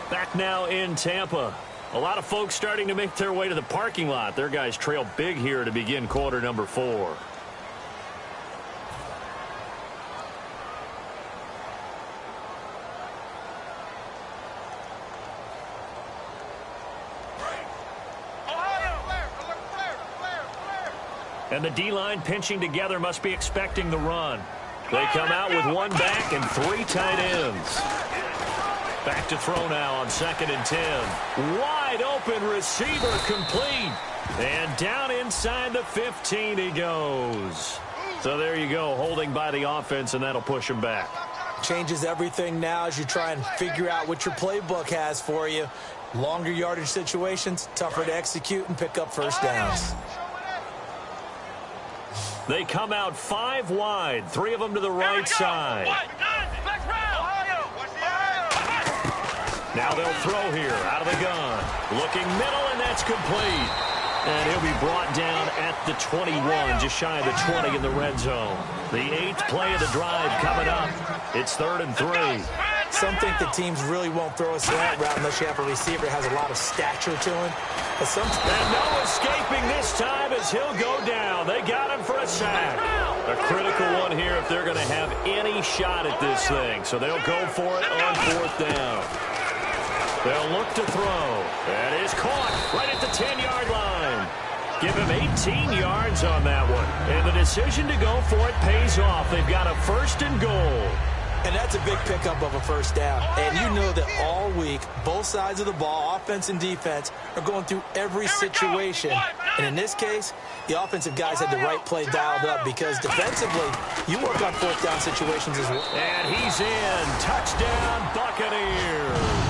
[SPEAKER 2] Back now in Tampa. A lot of folks starting to make their way to the parking lot. Their guys trail big here to begin quarter number 4. And the D-line pinching together must be expecting the run. They come out with 1 back and 3 tight ends. Back to throw now on 2nd and 10. Wide open receiver complete. And down inside the 15 he goes. So there you go, holding by the offense, and that'll push him back.
[SPEAKER 3] Changes everything now as you try and figure out what your playbook has for you. Longer yardage situations, tougher to execute and pick up first downs.
[SPEAKER 2] They come out 5 wide, 3 of them to the right side. Now they'll throw here out of the gun. Looking middle, and that's complete. And he'll be brought down at the 21, just shy of the 20 in the red zone. The 8th play of the drive coming up. It's 3rd and 3.
[SPEAKER 3] Some think that teams really won't throw a slant route unless you have a receiver that has a lot of stature to him.
[SPEAKER 2] And no escaping this time as he'll go down. They got him for a sack. A critical one here if they're going to have any shot at this thing. So they'll go for it on 4th down. They'll look to throw. That is caught right at the 10-yard line. Give him 18 yards on that one. And the decision to go for it pays off. They've got a 1st and goal.
[SPEAKER 3] And that's a big pickup of a first down. And you know that all week, both sides of the ball, offense and defense, are going through every situation. And in this case, the offensive guys had the right play dialed up because defensively, you work on 4th down situations as well.
[SPEAKER 2] And he's in. Touchdown, Buccaneers.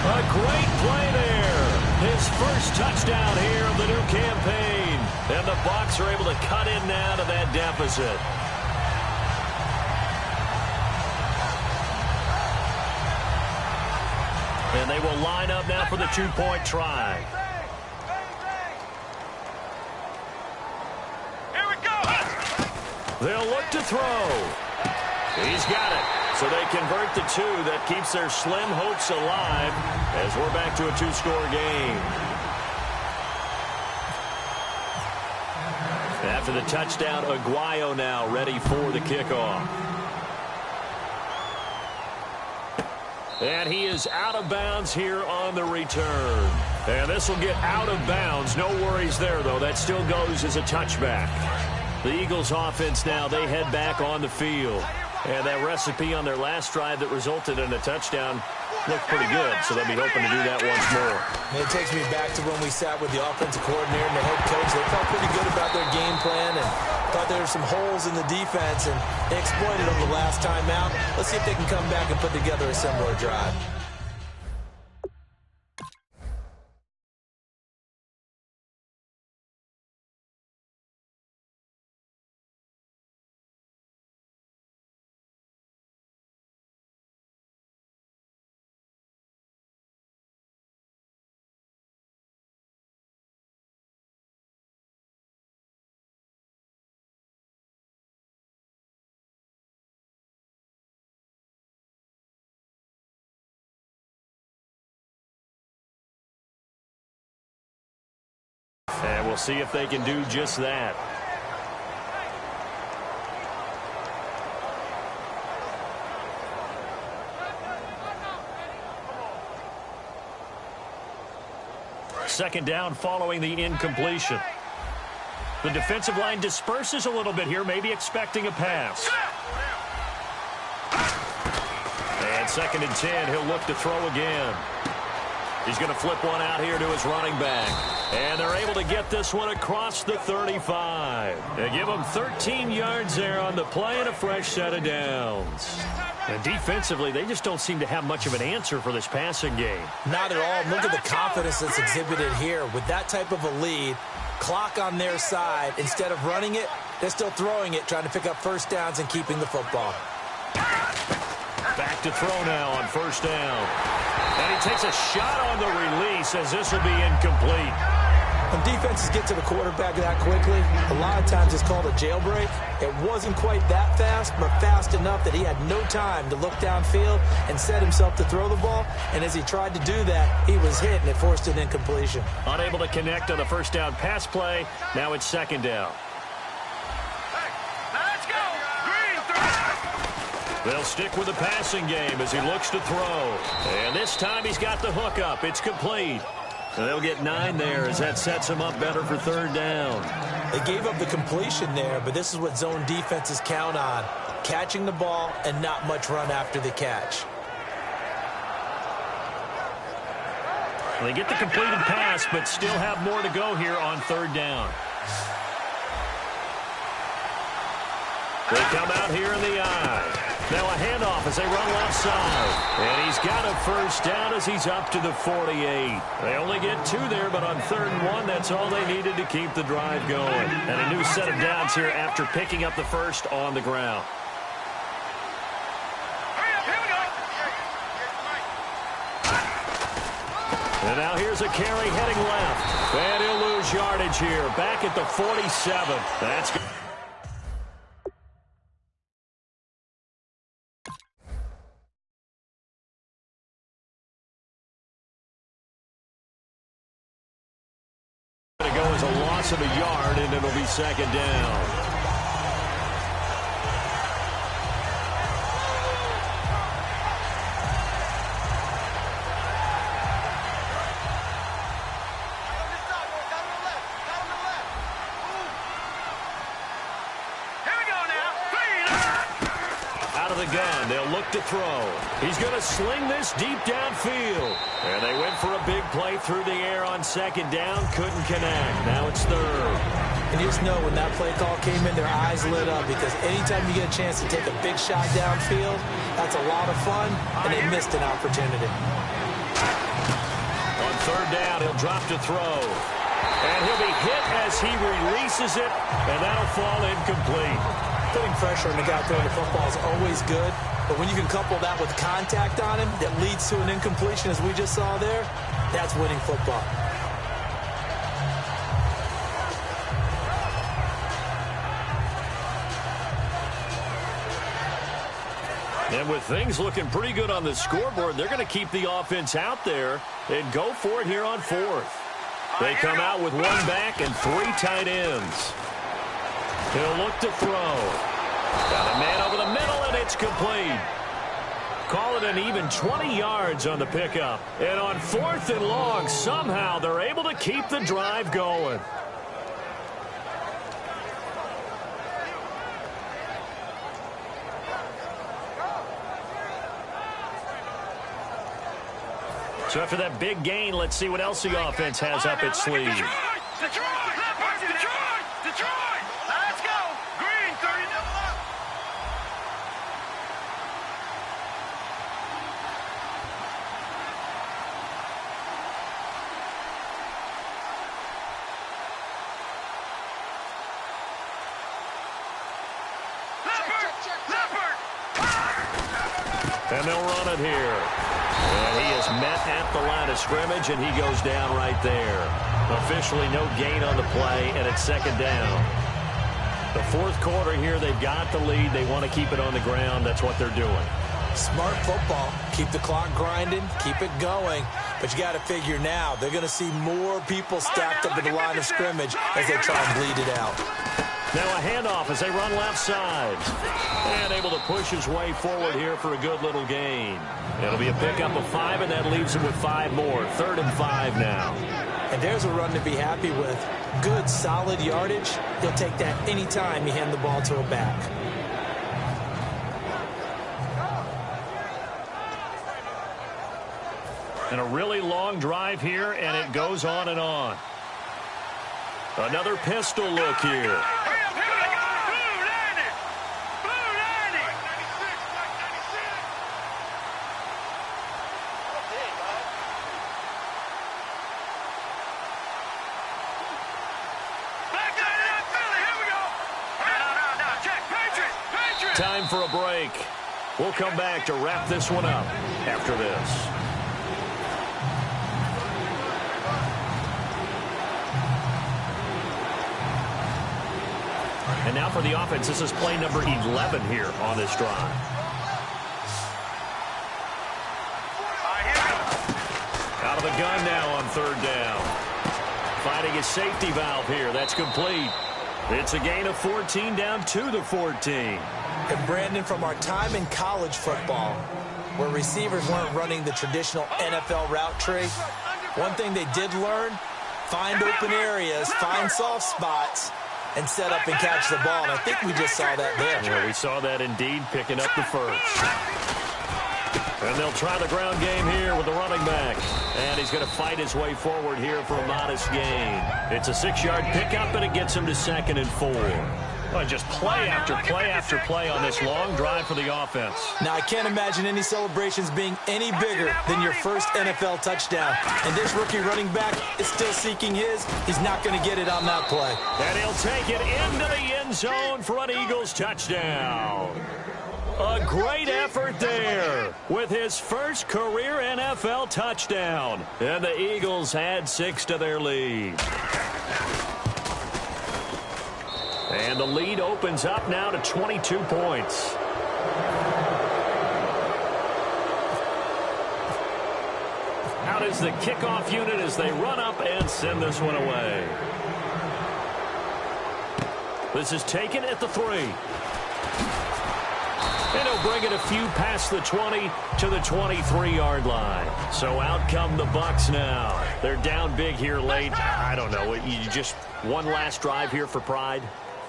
[SPEAKER 2] A great play there. His first touchdown here of the new campaign. And the Bucs are able to cut in now to that deficit. And they will line up now for the two-point try.
[SPEAKER 4] Here we go.
[SPEAKER 2] They'll look to throw. He's got it. So they convert the two. That keeps their slim hopes alive as we're back to a two-score game. After the touchdown, Aguayo now ready for the kickoff. And he is out of bounds here on the return. And this will get out of bounds. No worries there, though. That still goes as a touchback. The Eagles offense now, they head back on the field. And that recipe on their last drive that resulted in a touchdown looked pretty good, so they'll be hoping to do that once more.
[SPEAKER 3] And it takes me back to when we sat with the offensive coordinator and the head coach. They felt pretty good about their game plan and thought there were some holes in the defense, and they exploited them the last time out. Let's see if they can come back and put together a similar drive.
[SPEAKER 2] And we'll see if they can do just that. Second down following the incompletion. The defensive line disperses a little bit here, maybe expecting a pass. And 2nd and 10, he'll look to throw again. He's going to flip one out here to his running back. And they're able to get this one across the 35. They give him 13 yards there on the play and a fresh set of downs. And defensively, they just don't seem to have much of an answer for this passing game.
[SPEAKER 3] Not at all. Look at the confidence that's exhibited here. With that type of a lead, clock on their side, instead of running it, they're still throwing it, trying to pick up first downs and keeping the football.
[SPEAKER 2] Back to throw now on 1st down. And he takes a shot on the release as this will be incomplete.
[SPEAKER 3] When defenses get to the quarterback that quickly, a lot of times it's called a jailbreak. It wasn't quite that fast, but fast enough that he had no time to look downfield and set himself to throw the ball. And as he tried to do that, he was hit, and it forced an incompletion.
[SPEAKER 2] Unable to connect on the 1st down pass play. Now it's 2nd down. They'll stick with the passing game as he looks to throw. And this time he's got the hook up. It's complete. And they'll get 9 there as that sets him up better for 3rd down.
[SPEAKER 3] They gave up the completion there, but this is what zone defenses count on. Catching the ball and not much run after the catch.
[SPEAKER 2] They get the completed pass, but still have more to go here on 3rd down. They come out here in the eye. Now a handoff as they run left side. And he's got a 1st down as he's up to the 48. They only get 2 there, but on 3rd and 1, that's all they needed to keep the drive going. And a new set of downs here after picking up the 1st on the ground. And now here's a carry heading left. And he'll lose yardage here. Back at the 47. That's good. Of a yard, and it'll be 2nd down. Out of the gun, they'll look to throw. He's going to sling this deep downfield. And they went for a big play through the air on 2nd down. Couldn't connect. Now it's 3rd.
[SPEAKER 3] And you just know when that play call came in, their eyes lit up, because anytime you get a chance to take a big shot downfield, that's a lot of fun, and they missed an opportunity.
[SPEAKER 2] Third down, he'll drop to throw. And he'll be hit as he releases it, and that'll fall incomplete.
[SPEAKER 3] Putting pressure on the guy throwing the football is always good, but when you can couple that with contact on him that leads to an incompletion, as we just saw there, that's winning football.
[SPEAKER 2] And with things looking pretty good on the scoreboard, they're going to keep the offense out there and go for it here on fourth. They come out with one back and three tight ends. He'll look to throw. Got a man over the middle, and it's complete. Call it an even 20 yards on the pickup. And on fourth and long, somehow they're able to keep the drive going. So after that big gain, let's see what else the offense has up its sleeve.
[SPEAKER 4] Detroit! Let's go! Green, 30 double up. Leopard!
[SPEAKER 2] And they'll run it here. And he is met at the line of scrimmage, and he goes down right there. Officially no gain on the play, and it's second down. The fourth quarter here, they've got the lead. They want to keep it on the ground. That's what they're doing.
[SPEAKER 3] Smart football. Keep the clock grinding. Keep it going. But you got to figure now, they're going to see more people stacked up at the line of scrimmage as they try and bleed it out.
[SPEAKER 2] Now a handoff as they run left side. And able to push his way forward here for a good little gain. It'll be a pickup of 5, and that leaves him with 5 more. 3rd and 5 now.
[SPEAKER 3] And there's a run to be happy with. Good, solid yardage. He'll take that any time you hand the ball to a back.
[SPEAKER 2] And a really long drive here, and it goes on and on. Another pistol look here. Time for a break. We'll come back to wrap this one up after this. And now for the offense, this is play number 11 here on this drive. Out of the gun now on 3rd down. Finding his safety valve here. That's complete. It's a gain of 14 down to the 14.
[SPEAKER 3] And Brandon, from our time in college football, where receivers weren't running the traditional NFL route tree, one thing they did learn, find open areas, find soft spots, and set up and catch the ball. And I think we just saw that there.
[SPEAKER 2] Yeah, we saw that indeed, picking up the first. And they'll try the ground game here with the running back. And he's going to fight his way forward here for a modest gain. It's a 6-yard pickup, and it gets him to 2nd and 4. Well, just play after play after play on this long drive for the offense.
[SPEAKER 3] Now, I can't imagine any celebrations being any bigger than your first NFL touchdown. And this rookie running back is still seeking his. He's not going to get it on that play.
[SPEAKER 2] And he'll take it into the end zone for an Eagles touchdown. A great effort there with his first career NFL touchdown. And the Eagles add 6 to their lead. And the lead opens up now to 22 points. Out is the kickoff unit as they run up and send this one away. This is taken at the 3. And he'll bring it a few past the 20 to the 23-yard line. So out come the Bucs now. They're down big here late. I don't know. You just one last drive here for pride?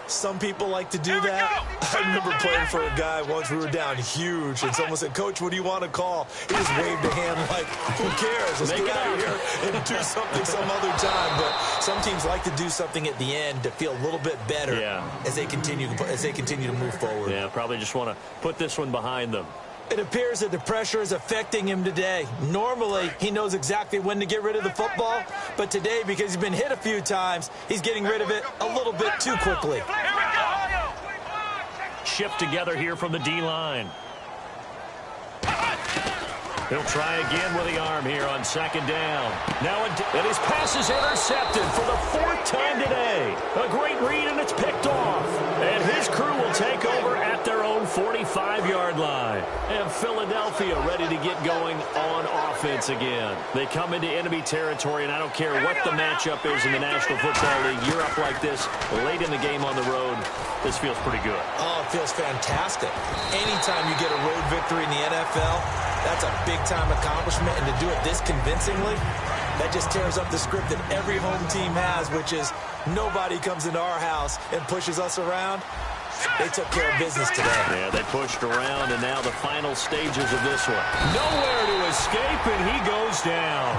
[SPEAKER 3] Some people like to do that. I remember playing for a guy once. We were down huge, and someone said, "Coach, what do you want to call?" He just waved a hand like, who cares? Let's get out of here and do something some other time. But some teams like to do something at the end to feel a little bit better as they continue to move forward.
[SPEAKER 2] Yeah, probably just want to put this one behind them.
[SPEAKER 3] It appears that the pressure is affecting him today. Normally, he knows exactly when to get rid of the football, but today, because he's been hit a few times, he's getting rid of it a little bit too quickly.
[SPEAKER 2] Shift together here from the D-line. He'll try again with the arm here on second down. Now, and his pass is intercepted for the fourth time today. A great read, and it's picked off. And his crew will take over at their own 45-yard line. And Philadelphia ready to get going on offense again. They come into enemy territory, and I don't care what the matchup is in the National Football League. You're up like this late in the game on the road. This feels pretty good.
[SPEAKER 3] Oh, it feels fantastic. Anytime you get a road victory in the NFL, that's a big-time accomplishment, and to do it this convincingly, that just tears up the script that every home team has, which is nobody comes into our house and pushes us around. They took care of business today.
[SPEAKER 2] Yeah, they pushed around, and now the final stages of this one. Nowhere to escape, and he goes down.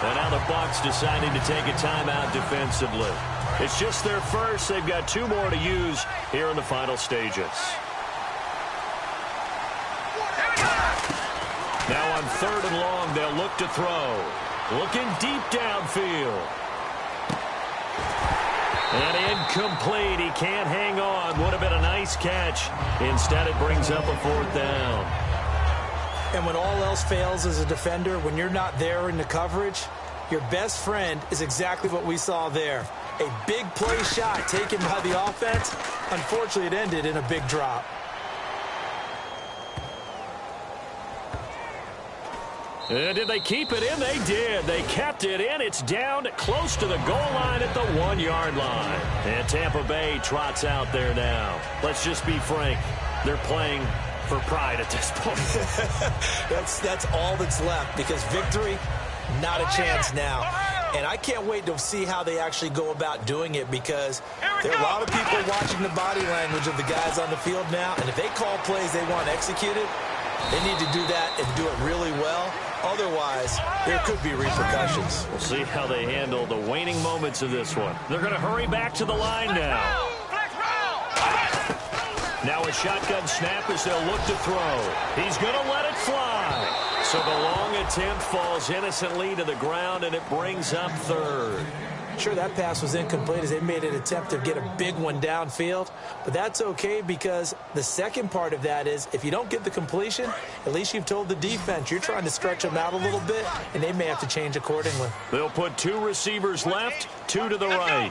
[SPEAKER 2] And now the Bucs deciding to take a timeout defensively. It's just their first. They've got 2 more to use here in the final stages. Now on 3rd and long, they'll look to throw. Looking deep downfield. And incomplete. He can't hang on. Would have been a nice catch. Instead, it brings up a 4th down.
[SPEAKER 3] And when all else fails as a defender, when you're not there in the coverage, your best friend is exactly what we saw there. A big play shot taken by the offense. Unfortunately, it ended in a big drop.
[SPEAKER 2] Did they keep it in? They did. They kept it in. It's down close to the goal line at the 1-yard line. And Tampa Bay trots out there now. Let's just be frank. They're playing for pride at this point.
[SPEAKER 3] That's all that's left, because victory, not a chance now. And I can't wait to see how they actually go about doing it, because there are a lot of people watching the body language of the guys on the field now. And if they call plays they want executed, they need to do that and do it really well. Otherwise, there could be repercussions.
[SPEAKER 2] We'll see how they handle the waning moments of this one. They're going to hurry back to the line now. Now a shotgun snap as they'll look to throw. He's going to let it fly. So the long attempt falls innocently to the ground, and it brings up 3rd.
[SPEAKER 3] Sure, that pass was incomplete as they made an attempt to get a big one downfield, but that's okay, because the second part of that is if you don't get the completion, at least you've told the defense you're trying to stretch them out a little bit, and they may have to change accordingly.
[SPEAKER 2] They'll put 2 receivers left, 2 to the right.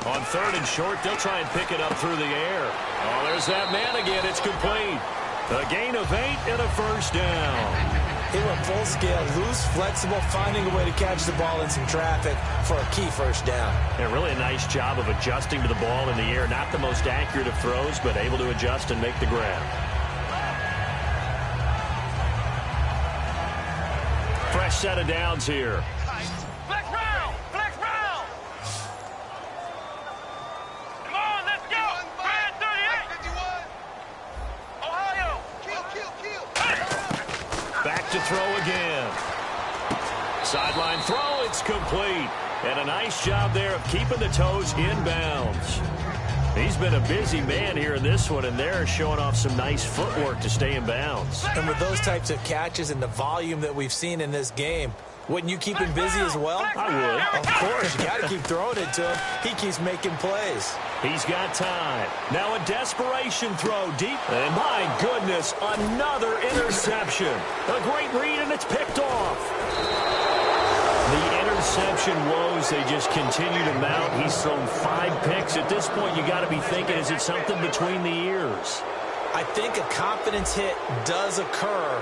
[SPEAKER 2] On 3rd and short, they'll try and pick it up through the air. Oh, there's that man again. It's complete. A gain of 8 and a 1st down.
[SPEAKER 3] They went full scale, loose, flexible, finding a way to catch the ball in some traffic for a key 1st down.
[SPEAKER 2] Yeah, really a nice job of adjusting to the ball in the air. Not the most accurate of throws, but able to adjust and make the grab. Fresh set of downs here.
[SPEAKER 4] Flex round! Flex round! Come on, let's go! Brad 38! 51! Ohio!
[SPEAKER 2] Back to throw again. Sideline throw, it's complete. And a nice job there of keeping the toes inbounds. He's been a busy man here in this one, and they're showing off some nice footwork to stay in bounds.
[SPEAKER 3] And with those types of catches and the volume that we've seen in this game, wouldn't you keep him busy as well?
[SPEAKER 2] I would.
[SPEAKER 3] Of course, you got to keep throwing it to him. He keeps making plays.
[SPEAKER 2] He's got time. Now a desperation throw deep. And my goodness, another interception. A great read, and it's picked off. The interception woes, they just continue to mount. He's thrown 5 picks. At this point, you got to be thinking, is it something between the ears?
[SPEAKER 3] I think a confidence hit does occur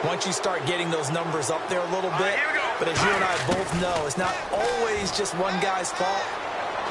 [SPEAKER 3] once you start getting those numbers up there a little bit. But as you and I both know, it's not always just one guy's fault.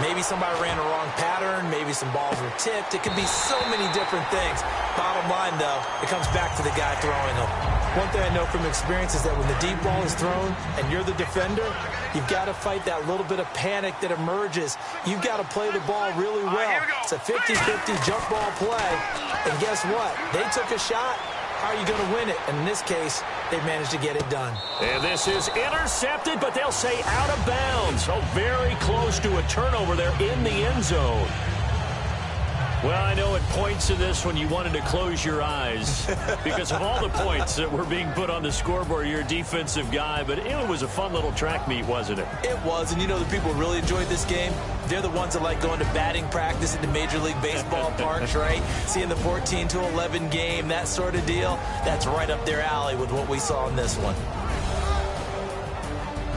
[SPEAKER 3] Maybe somebody ran a wrong pattern. Maybe some balls were tipped. It could be so many different things. Bottom line, though, it comes back to the guy throwing them. One thing I know from experience is that when the deep ball is thrown and you're the defender, you've got to fight that little bit of panic that emerges. You've got to play the ball really well. It's a 50-50 jump ball play. And guess what? They took a shot. How are you going to win it? And in this case, they managed to get it done.
[SPEAKER 2] And this is intercepted, but they'll say out of bounds. So very close to a turnover there in the end zone. Well, I know at points in this one you wanted to close your eyes because of all the points that were being put on the scoreboard. You're a defensive guy, but it was a fun little track meet, wasn't it?
[SPEAKER 3] It was, and you know the people who really enjoyed this game? They're the ones that like going to batting practice at the Major League Baseball parks, right? Seeing the 14-11 game, that sort of deal. That's right up their alley with what we saw in this one.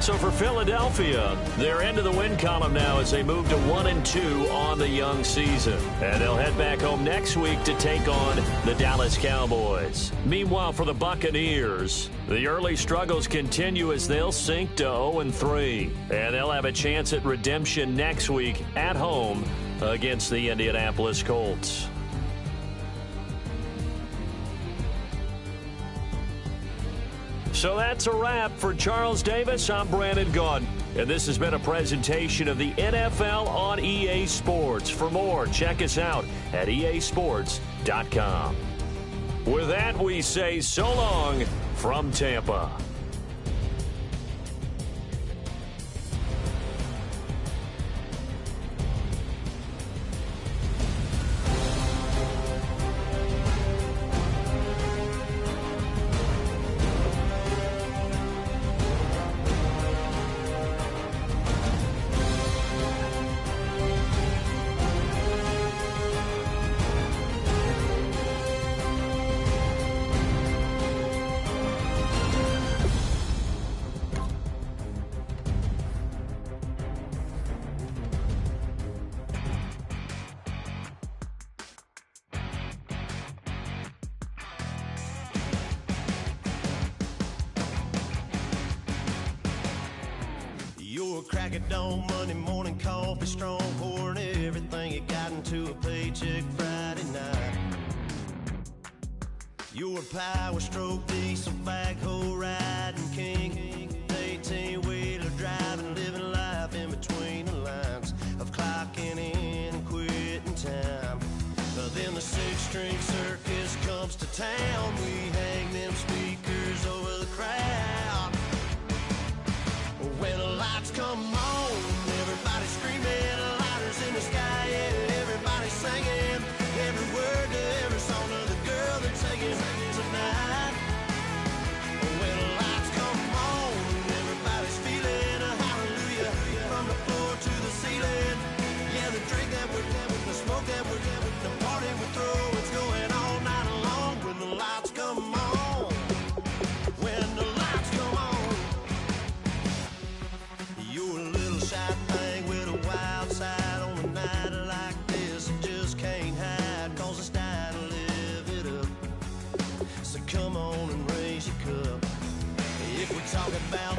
[SPEAKER 2] So for Philadelphia, they're into the win column now as they move to 1-2 on the young season. And they'll head back home next week to take on the Dallas Cowboys. Meanwhile, for the Buccaneers, the early struggles continue as they'll sink to 0-3. And they'll have a chance at redemption next week at home against the Indianapolis Colts. So that's a wrap. For Charles Davis, I'm Brandon Gaudin, and this has been a presentation of the NFL on EA Sports. For more, check us out at easports.com. With that, we say so long from Tampa.
[SPEAKER 5] Crack of dawn, Monday morning coffee, strong pouring everything you got into a paycheck Friday night. Your power stroke, diesel backhoe riding king, 18-wheeler driving, living life in between the lines of clocking in and quitting time. Then the six-string circus comes to town. We hang them speakers over the crowd. When the lights come on, everybody screaming, lighters in the sky, yeah, everybody singing, every word to every song of the girl they're taking tonight. When the lights come on, everybody's feeling a hallelujah from the floor to the ceiling. Yeah, the drink that we're having, the smoke that we're having, the party we throw, it's going all night long. When the lights come on, when the lights come on. You're a little shy thing with a wild side on a night like this. You just can't hide, cause it's time to live it up. So come on and raise your cup. If we're talking about